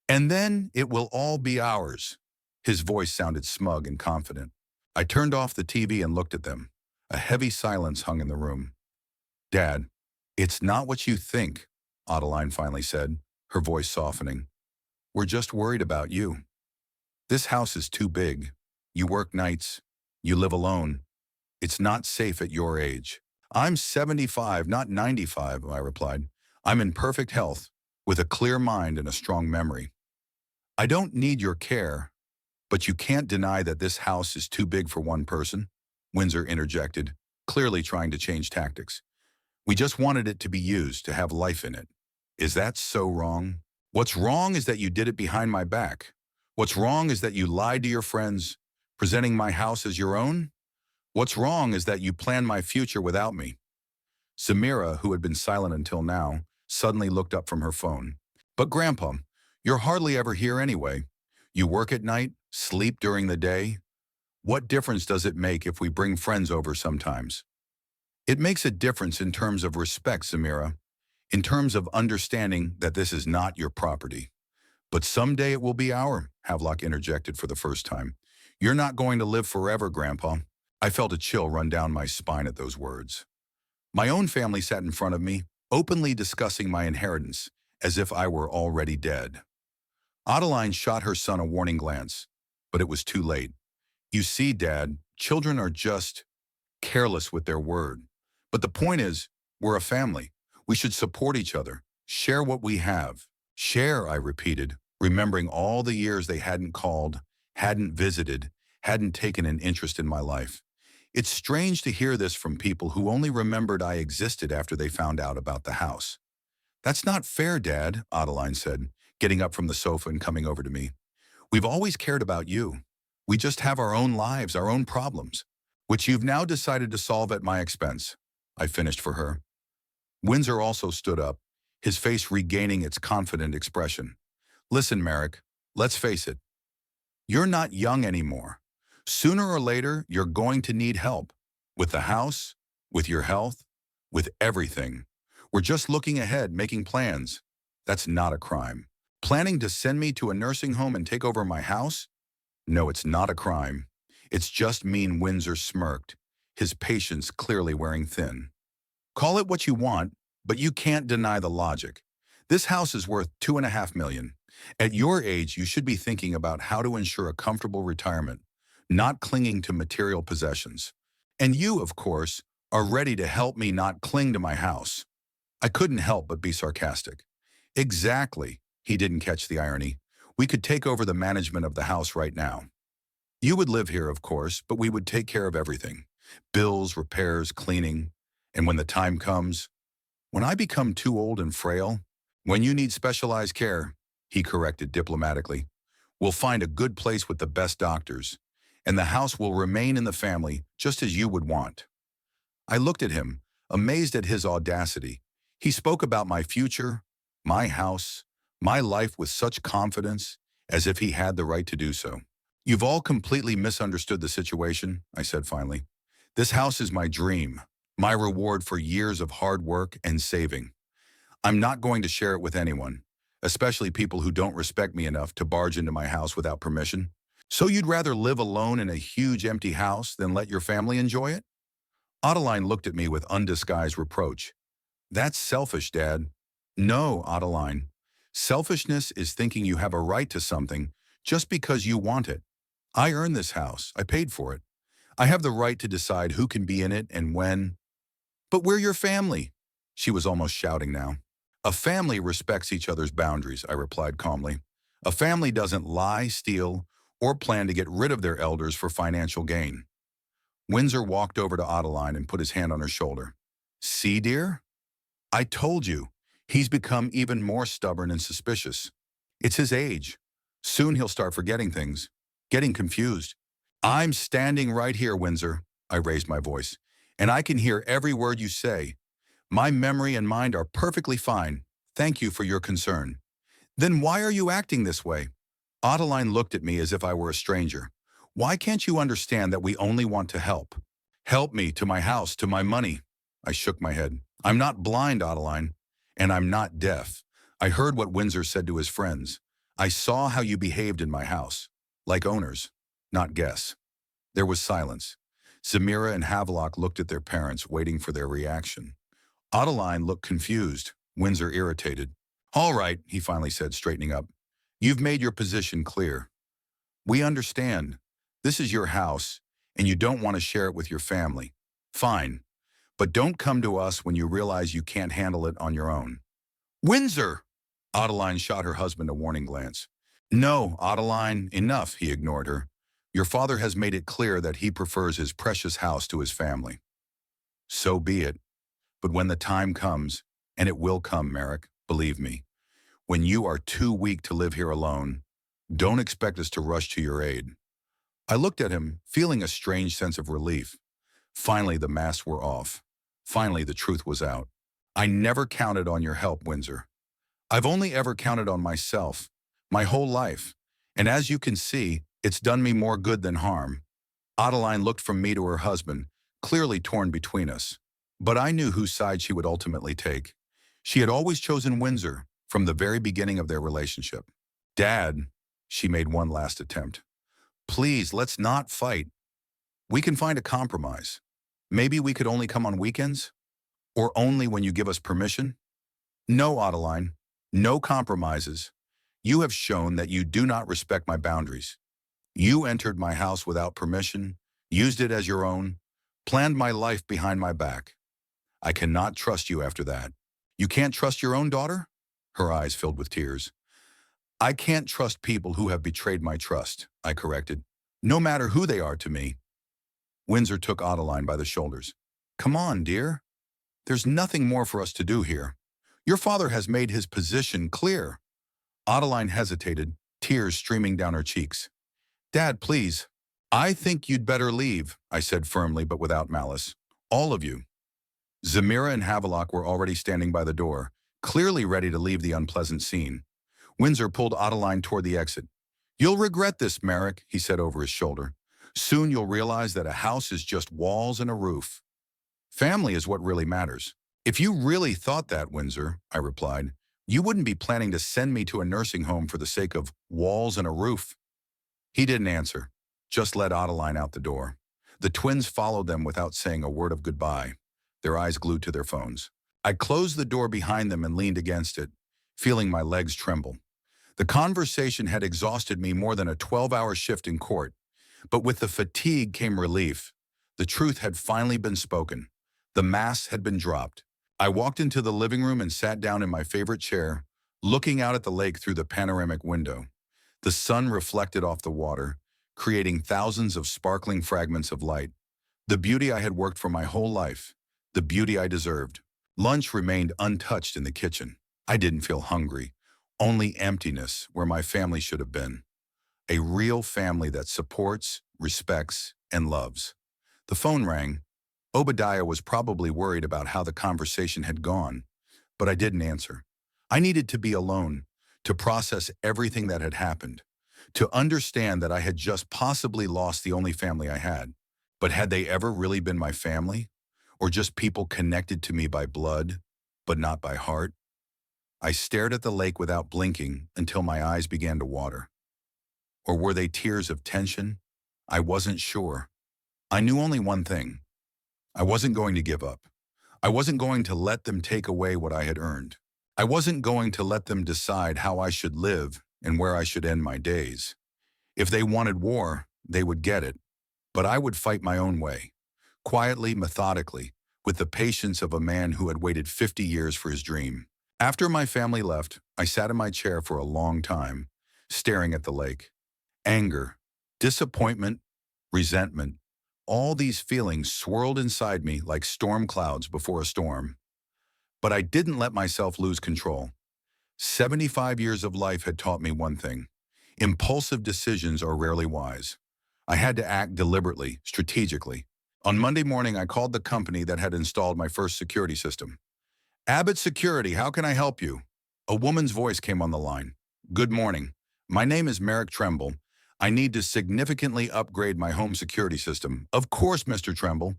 A: "And then it will all be ours." His voice sounded smug and confident. I turned off the TV and looked at them. A heavy silence hung in the room. "Dad, it's not what you think," Adeline finally said. her voice softening. We're just worried about you. This house is too big. You work nights. You live alone. It's not safe at your age. I'm 75, not 95, I replied. I'm in perfect health, with a clear mind and a strong memory. I don't need your care, but you can't deny that this house is too big for one person, Windsor interjected, clearly trying to change tactics. We just wanted it to be used, to have life in it. Is that so wrong? What's wrong is that you did it behind my back. What's wrong is that you lied to your friends, presenting my house as your own. What's wrong is that you planned my future without me. Samira, who had been silent until now, suddenly looked up from her phone. But Grandpa, you're hardly ever here anyway. You work at night, sleep during the day. What difference does it make if we bring friends over sometimes? It makes a difference in terms of respect, Samira, in terms of understanding that this is not your property. But someday it will be our, Havelock interjected for the first time. You're not going to live forever, Grandpa. I felt a chill run down my spine at those words. My own family sat in front of me, openly discussing my inheritance, as if I were already dead. Adeline shot her son a warning glance, but it was too late. You see, Dad, children are just careless with their word. But the point is, we're a family. We should support each other, share what we have. Share, I repeated, remembering all the years they hadn't called, hadn't visited, hadn't taken an interest in my life. It's strange to hear this from people who only remembered I existed after they found out about the house. That's not fair, Dad, Adeline said, getting up from the sofa and coming over to me. We've always cared about you. We just have our own lives, our own problems, which you've now decided to solve at my expense. I finished for her. Windsor also stood up, his face regaining its confident expression. Listen, Merrick, let's face it. You're not young anymore. Sooner or later, you're going to need help. With the house, with your health, with everything. We're just looking ahead, making plans. That's not a crime. Planning to send me to a nursing home and take over my house? No, it's not a crime. It's just mean. Windsor smirked, his patience clearly wearing thin. Call it what you want, but you can't deny the logic. This house is worth $2.5 million. At your age, you should be thinking about how to ensure a comfortable retirement, not clinging to material possessions. And you, of course, are ready to help me not cling to my house. I couldn't help but be sarcastic. Exactly. He didn't catch the irony. We could take over the management of the house right now. You would live here, of course, but we would take care of everything. Bills, repairs, cleaning. And when the time comes, when I become too old and frail, when you need specialized care, he corrected diplomatically, we'll find a good place with the best doctors, and the house will remain in the family just as you would want. I looked at him, amazed at his audacity. He spoke about my future, my house, my life with such confidence, as if he had the right to do so. You've all completely misunderstood the situation, I said finally. This house is my dream, my reward for years of hard work and saving. I'm not going to share it with anyone, especially people who don't respect me enough to barge into my house without permission. So you'd rather live alone in a huge empty house than let your family enjoy it? Adeline looked at me with undisguised reproach. That's selfish, Dad. No, Adeline. Selfishness is thinking you have a right to something just because you want it. I earned this house. I paid for it. I have the right to decide who can be in it and when. But we're your family. She was almost shouting now. A family respects each other's boundaries, I replied calmly. A family doesn't lie, steal, or plan to get rid of their elders for financial gain. Windsor walked over to Adeline and put his hand on her shoulder. See, dear? I told you. He's become even more stubborn and suspicious. It's his age. Soon he'll start forgetting things, getting confused. I'm standing right here, Windsor, I raised my voice, and I can hear every word you say. My memory and mind are perfectly fine. Thank you for your concern. Then why are you acting this way? Adeline looked at me as if I were a stranger. Why can't you understand that we only want to help? Help me to my house, to my money. I shook my head. I'm not blind, Adeline, and I'm not deaf. I heard what Windsor said to his friends. I saw how you behaved in my house, like owners, not guests. There was silence. Samira and Havelock looked at their parents, waiting for their reaction. Adeline looked confused, Windsor irritated. All right, he finally said, straightening up. You've made your position clear. We understand. This is your house, and you don't want to share it with your family. Fine. But don't come to us when you realize you can't handle it on your own. Windsor! Adeline shot her husband a warning glance. No, Adeline, enough, he ignored her. Your father has made it clear that he prefers his precious house to his family. So be it. But when the time comes, and it will come, Merrick, believe me, when you are too weak to live here alone, don't expect us to rush to your aid. I looked at him, feeling a strange sense of relief. Finally, the masks were off. Finally, the truth was out. I never counted on your help, Windsor. I've only ever counted on myself, my whole life. And as you can see, it's done me more good than harm. Adeline looked from me to her husband, clearly torn between us. But I knew whose side she would ultimately take. She had always chosen Windsor from the very beginning of their relationship. Dad, she made one last attempt. Please, let's not fight. We can find a compromise. Maybe we could only come on weekends? Or only when you give us permission? No, Adeline. No compromises. You have shown that you do not respect my boundaries. You entered my house without permission, used it as your own, planned my life behind my back. I cannot trust you after that. You can't trust your own daughter? Her eyes filled with tears. I can't trust people who have betrayed my trust, I corrected. No matter who they are to me. Windsor took Adeline by the shoulders. Come on, dear. There's nothing more for us to do here. Your father has made his position clear. Adeline hesitated, tears streaming down her cheeks. Dad, please. I think you'd better leave, I said firmly but without malice. All of you. Zamira and Havelock were already standing by the door, clearly ready to leave the unpleasant scene. Windsor pulled Adeline toward the exit. You'll regret this, Merrick, he said over his shoulder. Soon you'll realize that a house is just walls and a roof. Family is what really matters. If you really thought that, Windsor, I replied, you wouldn't be planning to send me to a nursing home for the sake of walls and a roof. He didn't answer, just led Adeline out the door. The twins followed them without saying a word of goodbye, their eyes glued to their phones. I closed the door behind them and leaned against it, feeling my legs tremble. The conversation had exhausted me more than a 12-hour shift in court, but with the fatigue came relief. The truth had finally been spoken. The mask had been dropped. I walked into the living room and sat down in my favorite chair, looking out at the lake through the panoramic window. The sun reflected off the water, creating thousands of sparkling fragments of light. The beauty I had worked for my whole life, the beauty I deserved. Lunch remained untouched in the kitchen. I didn't feel hungry, only emptiness where my family should have been. A real family that supports, respects, and loves. The phone rang. Obadiah was probably worried about how the conversation had gone, but I didn't answer. I needed to be alone, to process everything that had happened, to understand that I had just possibly lost the only family I had. But had they ever really been my family? Or just people connected to me by blood, but not by heart? I stared at the lake without blinking until my eyes began to water. Or were they tears of tension? I wasn't sure. I knew only one thing. I wasn't going to give up. I wasn't going to let them take away what I had earned. I wasn't going to let them decide how I should live and where I should end my days. If they wanted war, they would get it. But I would fight my own way, quietly, methodically, with the patience of a man who had waited 50 years for his dream. After my family left, I sat in my chair for a long time, staring at the lake. Anger, disappointment, resentment, all these feelings swirled inside me like storm clouds before a storm. But I didn't let myself lose control. 75 years of life had taught me one thing. Impulsive decisions are rarely wise. I had to act deliberately, strategically. On Monday morning, I called the company that had installed my first security system. Abbott Security, how can I help you? A woman's voice came on the line. Good morning. My name is Merrick Tremble. I need to significantly upgrade my home security system. Of course, Mr. Tremble.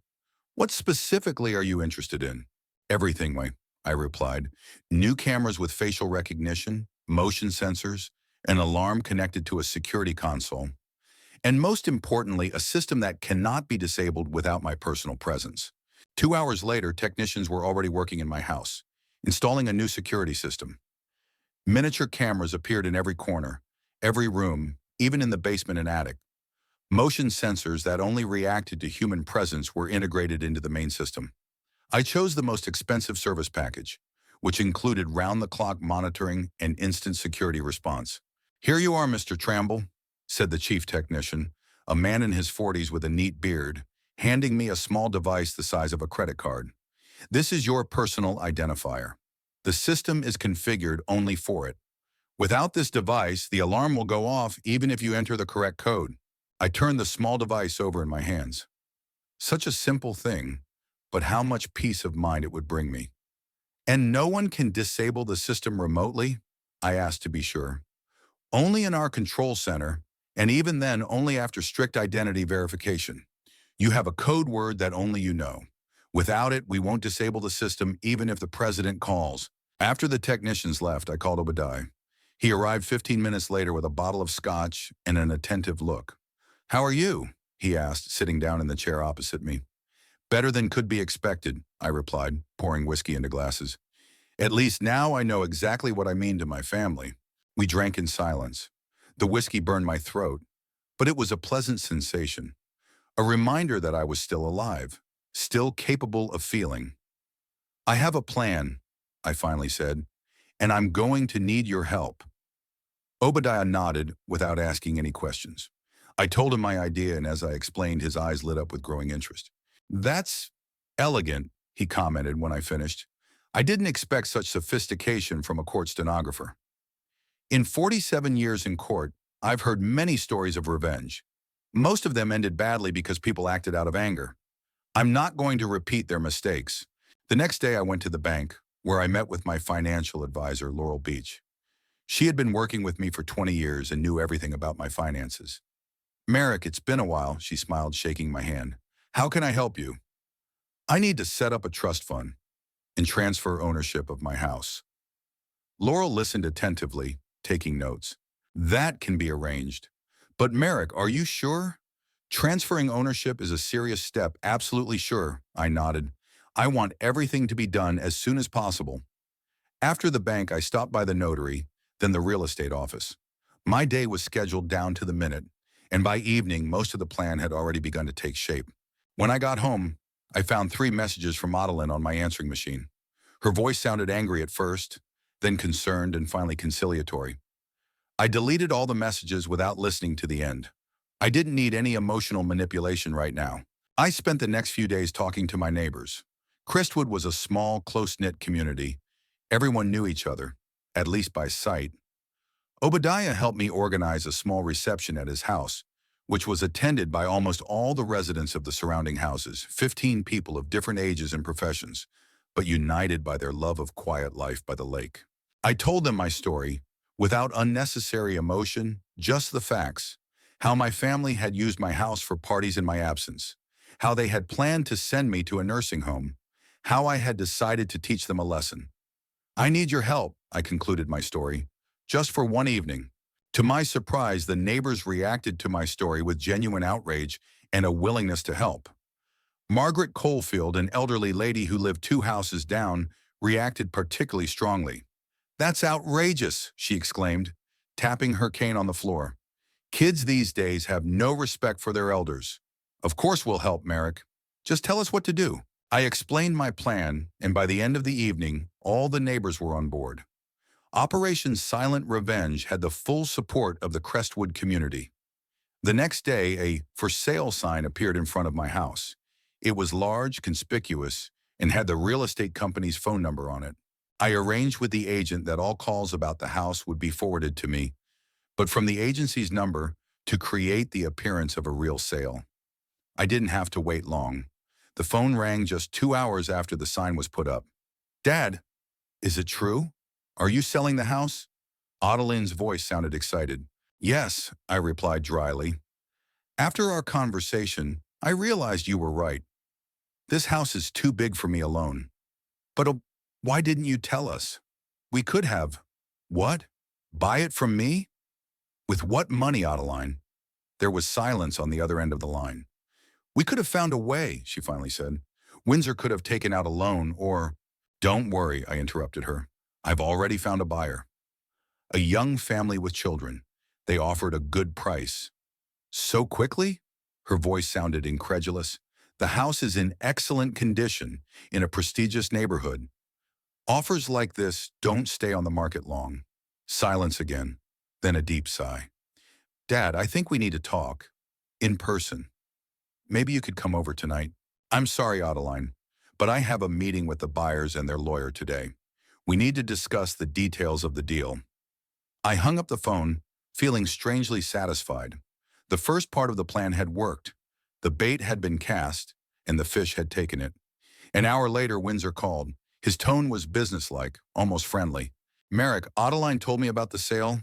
A: What specifically are you interested in? Everything, I replied. New cameras with facial recognition, motion sensors, an alarm connected to a security console, and most importantly, a system that cannot be disabled without my personal presence. 2 hours later, technicians were already working in my house, installing a new security system. Miniature cameras appeared in every corner, every room, even in the basement and attic. Motion sensors that only reacted to human presence were integrated into the main system. I chose the most expensive service package, which included round-the-clock monitoring and instant security response. "Here you are, Mr. Tramble," said the chief technician, a man in his 40s with a neat beard, handing me a small device the size of a credit card. "This is your personal identifier. The system is configured only for it. Without this device, the alarm will go off even if you enter the correct code." I turned the small device over in my hands. Such a simple thing, but how much peace of mind it would bring me. "And no one can disable the system remotely?" I asked to be sure. "Only in our control center, and even then only after strict identity verification. You have a code word that only you know. Without it, we won't disable the system even if the president calls." After the technicians left, I called Obadiah. He arrived 15 minutes later with a bottle of scotch and an attentive look. "How are you?" he asked, sitting down in the chair opposite me. "Better than could be expected," I replied, pouring whiskey into glasses. "At least now I know exactly what I mean to my family." We drank in silence. The whiskey burned my throat, but it was a pleasant sensation, a reminder that I was still alive, still capable of feeling. "I have a plan," I finally said, "and I'm going to need your help." Obadiah nodded without asking any questions. I told him my idea, and as I explained, his eyes lit up with growing interest. "That's elegant," he commented when I finished. "I didn't expect such sophistication from a court stenographer." In 47 years in court, I've heard many stories of revenge. Most of them ended badly because people acted out of anger. I'm not going to repeat their mistakes. The next day I went to the bank, where I met with my financial advisor, Laurel Beach. She had been working with me for 20 years and knew everything about my finances. "Merrick, it's been a while," she smiled, shaking my hand. "How can I help you?" "I need to set up a trust fund and transfer ownership of my house." Laurel listened attentively, taking notes. "That can be arranged. But Merrick, are you sure? Transferring ownership is a serious step." "Absolutely sure," I nodded. "I want everything to be done as soon as possible." After the bank, I stopped by the notary, then the real estate office. My day was scheduled down to the minute, and by evening, most of the plan had already begun to take shape. When I got home, I found 3 messages from Adeline on my answering machine. Her voice sounded angry at first, then concerned, and finally conciliatory. I deleted all the messages without listening to the end. I didn't need any emotional manipulation right now. I spent the next few days talking to my neighbors. Crestwood was a small, close-knit community. Everyone knew each other, at least by sight. Obadiah helped me organize a small reception at his house, which was attended by almost all the residents of the surrounding houses, 15 people of different ages and professions, but united by their love of quiet life by the lake. I told them my story, without unnecessary emotion, just the facts. How my family had used my house for parties in my absence. How they had planned to send me to a nursing home. How I had decided to teach them a lesson. "I need your help," I concluded my story, "just for one evening." To my surprise, the neighbors reacted to my story with genuine outrage and a willingness to help. Margaret Coalfield, an elderly lady who lived 2 houses down, reacted particularly strongly. "That's outrageous," she exclaimed, tapping her cane on the floor. "Kids these days have no respect for their elders." "Of course we'll help, Merrick. Just tell us what to do." I explained my plan, and by the end of the evening, all the neighbors were on board. Operation Silent Revenge had the full support of the Crestwood community. The next day, a "for sale" sign appeared in front of my house. It was large, conspicuous, and had the real estate company's phone number on it. I arranged with the agent that all calls about the house would be forwarded to me, but from the agency's number, to create the appearance of a real sale. I didn't have to wait long. The phone rang just 2 hours after the sign was put up. "Dad, is it true? Are you selling the house?" Adeline's voice sounded excited. "Yes," I replied dryly. "After our conversation, I realized you were right. This house is too big for me alone." "But why didn't you tell us? We could have." "What? Buy it from me? With what money, Adeline?" There was silence on the other end of the line. "We could have found a way," she finally said. "Windsor could have taken out a loan or—" "Don't worry," I interrupted her. "I've already found a buyer." A young family with children. They offered a good price. So quickly? Her voice sounded incredulous. The house is in excellent condition, in a prestigious neighborhood. Offers like this don't stay on the market long. Silence again, then a deep sigh. Dad, I think we need to talk. In person. Maybe you could come over tonight. I'm sorry, Adeline, but I have a meeting with the buyers and their lawyer today. We need to discuss the details of the deal. I hung up the phone, feeling strangely satisfied. The first part of the plan had worked. The bait had been cast, and the fish had taken it. An hour later, Windsor called. His tone was businesslike, almost friendly. Merrick, Adeline told me about the sale.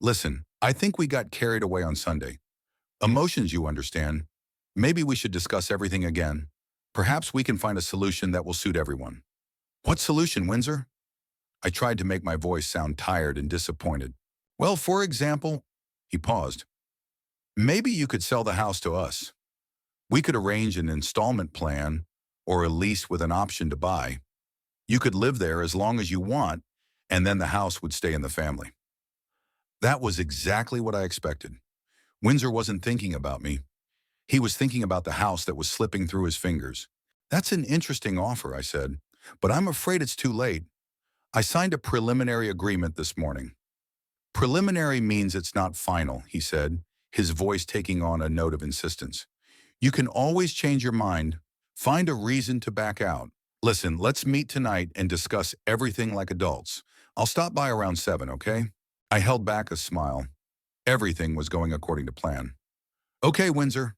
A: Listen, I think we got carried away on Sunday. Emotions, you understand. Maybe we should discuss everything again. Perhaps we can find a solution that will suit everyone. What solution, Windsor? I tried to make my voice sound tired and disappointed. Well, for example, he paused. Maybe you could sell the house to us. We could arrange an installment plan or a lease with an option to buy. You could live there as long as you want, and then the house would stay in the family. That was exactly what I expected. Windsor wasn't thinking about me. He was thinking about the house that was slipping through his fingers. That's an interesting offer, I said, but I'm afraid it's too late. I signed a preliminary agreement this morning. Preliminary means it's not final, he said, his voice taking on a note of insistence. You can always change your mind. Find a reason to back out. Listen, let's meet tonight and discuss everything like adults. I'll stop by around 7, okay? I held back a smile. Everything was going according to plan. Okay, Windsor.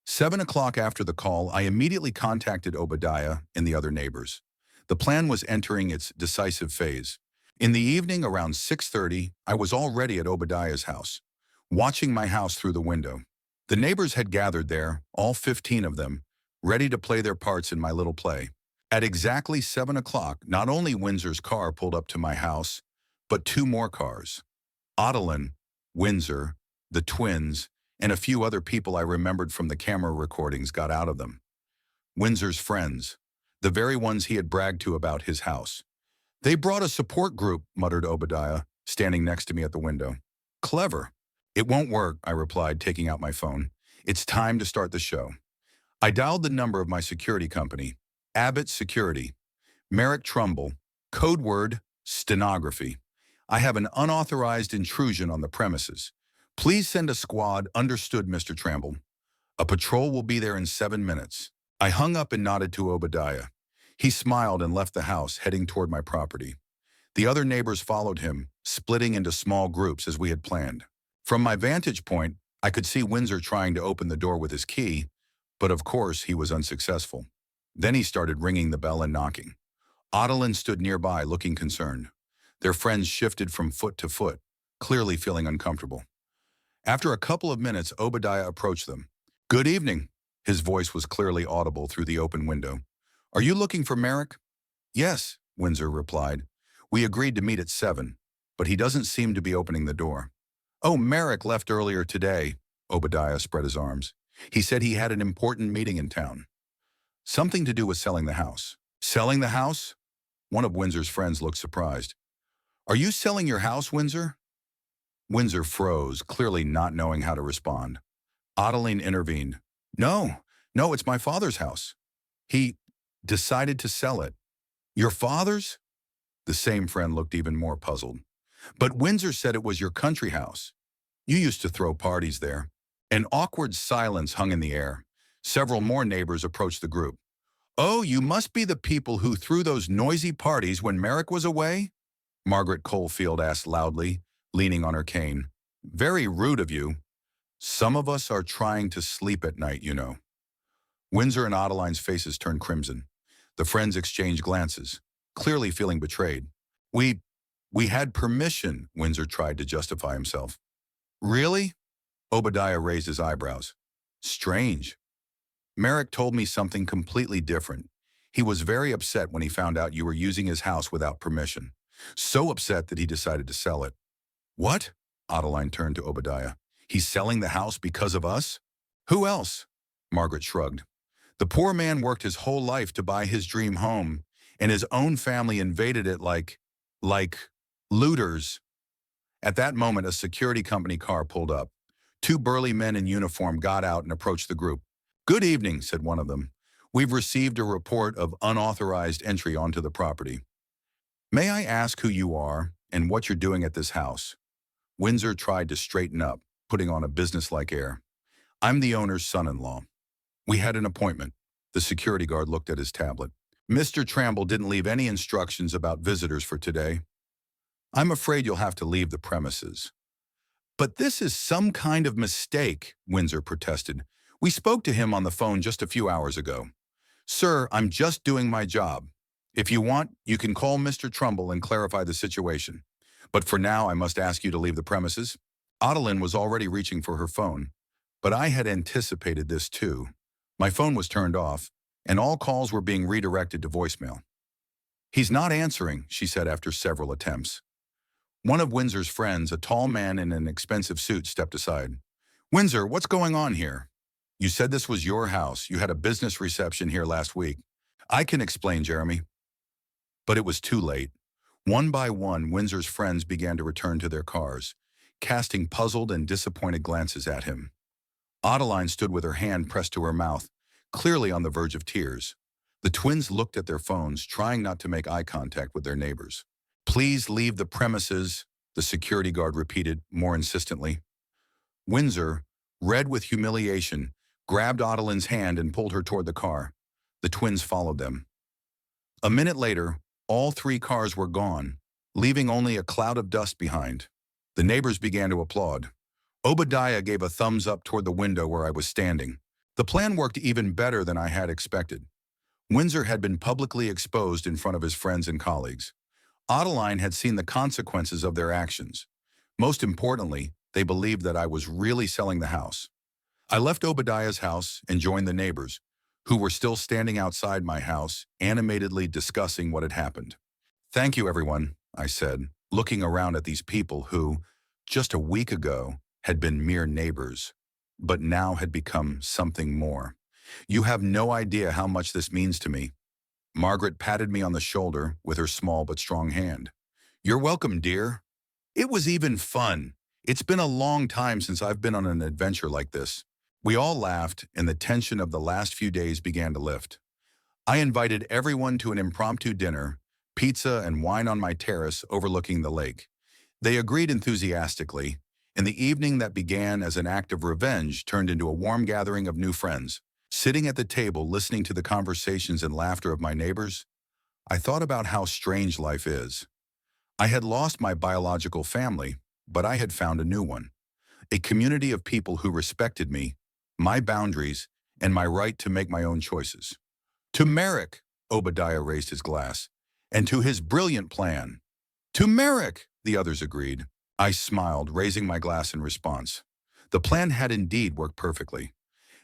A: 7 o'clock after the call, I immediately contacted Obadiah and the other neighbors. The plan was entering its decisive phase. In the evening, around 6:30, I was already at Obadiah's house, watching my house through the window. The neighbors had gathered there, all 15 of them, ready to play their parts in my little play. At exactly 7 o'clock, not only Windsor's car pulled up to my house, but 2 more cars. Adeline, Windsor, the twins, and a few other people I remembered from the camera recordings got out of them. Windsor's friends, the very ones he had bragged to about his house. They brought a support group, muttered Obadiah, standing next to me at the window. Clever. It won't work, I replied, taking out my phone. It's time to start the show. I dialed the number of my security company, Abbott Security. Merrick Trumbull, code word, stenography. I have an unauthorized intrusion on the premises. Please send a squad, understood, Mr. Trumbull. A patrol will be there in 7 minutes. I hung up and nodded to Obadiah. He smiled and left the house, heading toward my property. The other neighbors followed him, splitting into small groups as we had planned. From my vantage point, I could see Windsor trying to open the door with his key, but of course he was unsuccessful. Then he started ringing the bell and knocking. Adeline stood nearby, looking concerned. Their friends shifted from foot to foot, clearly feeling uncomfortable. After a couple of minutes, Obadiah approached them. Good evening. His voice was clearly audible through the open window. Are you looking for Merrick? Yes, Windsor replied. We agreed to meet at 7, but he doesn't seem to be opening the door. Oh, Merrick left earlier today, Obadiah spread his arms. He said he had an important meeting in town. Something to do with selling the house. Selling the house? One of Windsor's friends looked surprised. Are you selling your house, Windsor? Windsor froze, clearly not knowing how to respond. Adeline intervened. No, it's my father's house. He decided to sell it. Your father's? The same friend looked even more puzzled. But Windsor said it was your country house. You used to throw parties there. An awkward silence hung in the air. Several more neighbors approached the group. Oh, you must be the people who threw those noisy parties when Merrick was away? Margaret Colefield asked loudly, leaning on her cane. Very rude of you. Some of us are trying to sleep at night, you know. Windsor and Adeline's faces turned crimson. The friends exchanged glances, clearly feeling betrayed. We had permission, Windsor tried to justify himself. Really? Obadiah raised his eyebrows. Strange. Merrick told me something completely different. He was very upset when he found out you were using his house without permission. So upset that he decided to sell it. What? Adeline turned to Obadiah. He's selling the house because of us? Who else? Margaret shrugged. The poor man worked his whole life to buy his dream home, and his own family invaded it like looters. At that moment, a security company car pulled up. Two burly men in uniform got out and approached the group. "Good evening," said one of them. "We've received a report of unauthorized entry onto the property. May I ask who you are and what you're doing at this house?" Windsor tried to straighten up, putting on a businesslike air. "I'm the owner's son-in-law. We had an appointment." The security guard looked at his tablet. "Mr. Tramble didn't leave any instructions about visitors for today. I'm afraid you'll have to leave the premises." "But this is some kind of mistake," Windsor protested. "We spoke to him on the phone just a few hours ago." "Sir, I'm just doing my job. If you want, you can call Mr. Trumbull and clarify the situation. But for now, I must ask you to leave the premises." Adeline was already reaching for her phone, but I had anticipated this too. My phone was turned off, and all calls were being redirected to voicemail. "He's not answering," she said after several attempts. One of Windsor's friends, a tall man in an expensive suit, stepped aside. "Windsor, what's going on here? You said this was your house. You had a business reception here last week." "I can explain, Jeremy." But it was too late. One by one, Windsor's friends began to return to their cars, casting puzzled and disappointed glances at him. Adeline stood with her hand pressed to her mouth, clearly on the verge of tears. The twins looked at their phones, trying not to make eye contact with their neighbors. "Please leave the premises," the security guard repeated more insistently. Windsor, red with humiliation, grabbed Adeline's hand and pulled her toward the car. The twins followed them. A minute later, all three cars were gone, leaving only a cloud of dust behind. The neighbors began to applaud. Obadiah gave a thumbs up toward the window where I was standing. The plan worked even better than I had expected. Windsor had been publicly exposed in front of his friends and colleagues. Adeline had seen the consequences of their actions. Most importantly, they believed that I was really selling the house. I left Obadiah's house and joined the neighbors, who were still standing outside my house, animatedly discussing what had happened. "Thank you, everyone," I said, looking around at these people who, just a week ago, had been mere neighbors, but now had become something more. "You have no idea how much this means to me." Margaret patted me on the shoulder with her small but strong hand. "You're welcome, dear. It was even fun. It's been a long time since I've been on an adventure like this." We all laughed, and the tension of the last few days began to lift. I invited everyone to an impromptu dinner, pizza and wine on my terrace overlooking the lake. They agreed enthusiastically, and the evening that began as an act of revenge turned into a warm gathering of new friends. Sitting at the table listening to the conversations and laughter of my neighbors, I thought about how strange life is. I had lost my biological family, but I had found a new one. A community of people who respected me, my boundaries, and my right to make my own choices. "To Merrick," Obadiah raised his glass, "and to his brilliant plan." "To Merrick," the others agreed. I smiled, raising my glass in response. The plan had indeed worked perfectly.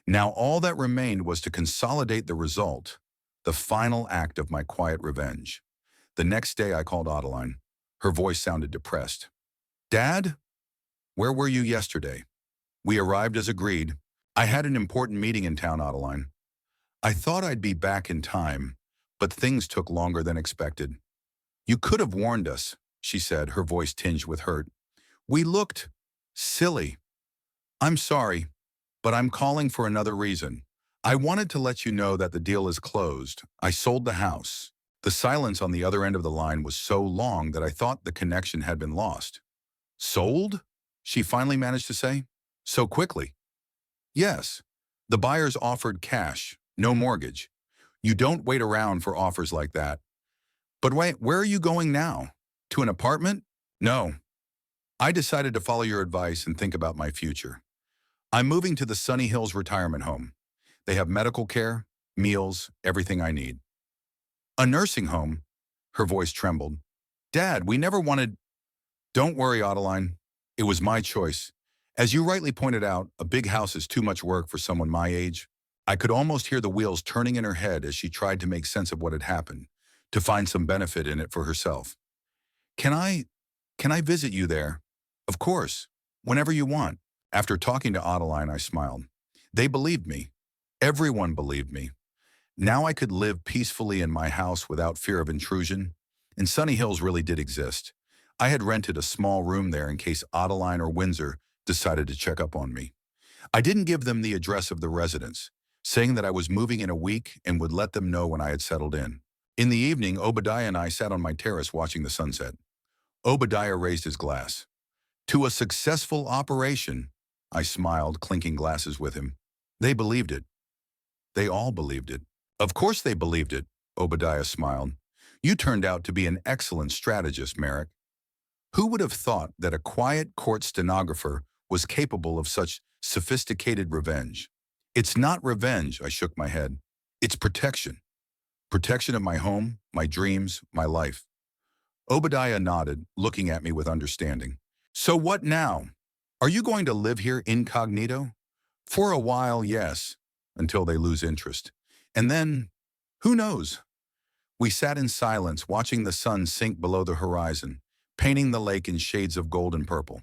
A: Now all that remained was to consolidate the result, the final act of my quiet revenge. The next day I called Adeline. Her voice sounded depressed. "Dad, where were you yesterday?" "We arrived as agreed. I had an important meeting in town, Adeline. I thought I'd be back in time, but things took longer than expected." "You could have warned us," she said, her voice tinged with hurt. "We looked silly." "I'm sorry, but I'm calling for another reason. I wanted to let you know that the deal is closed. I sold the house." The silence on the other end of the line was so long that I thought the connection had been lost. "Sold?" she finally managed to say. "So quickly?" "Yes. The buyers offered cash, no mortgage. You don't wait around for offers like that." "But wait, where are you going now? To an apartment?" "No. I decided to follow your advice and think about my future. I'm moving to the Sunny Hills retirement home. They have medical care, meals, everything I need." "A nursing home?" Her voice trembled. "Dad, we never wanted—" "Don't worry, Adeline. It was my choice. As you rightly pointed out, a big house is too much work for someone my age." I could almost hear the wheels turning in her head as she tried to make sense of what had happened, to find some benefit in it for herself. Can I visit you there?" "Of course, whenever you want." After talking to Adeline, I smiled. They believed me. Everyone believed me. Now I could live peacefully in my house without fear of intrusion, and Sunny Hills really did exist. I had rented a small room there in case Adeline or Windsor decided to check up on me. I didn't give them the address of the residence, saying that I was moving in a week and would let them know when I had settled in. In the evening, Obadiah and I sat on my terrace watching the sunset. Obadiah raised his glass. To a successful operation, I smiled, clinking glasses with him. They believed it. They all believed it. Of course they believed it, Obadiah smiled. You turned out to be an excellent strategist, Merrick. Who would have thought that a quiet court stenographer was capable of such sophisticated revenge? It's not revenge, I shook my head. It's protection. Protection of my home, my dreams, my life. Obadiah nodded, looking at me with understanding. So what now? Are you going to live here incognito? For a while, yes, until they lose interest. And then, who knows? We sat in silence, watching the sun sink below the horizon, painting the lake in shades of gold and purple.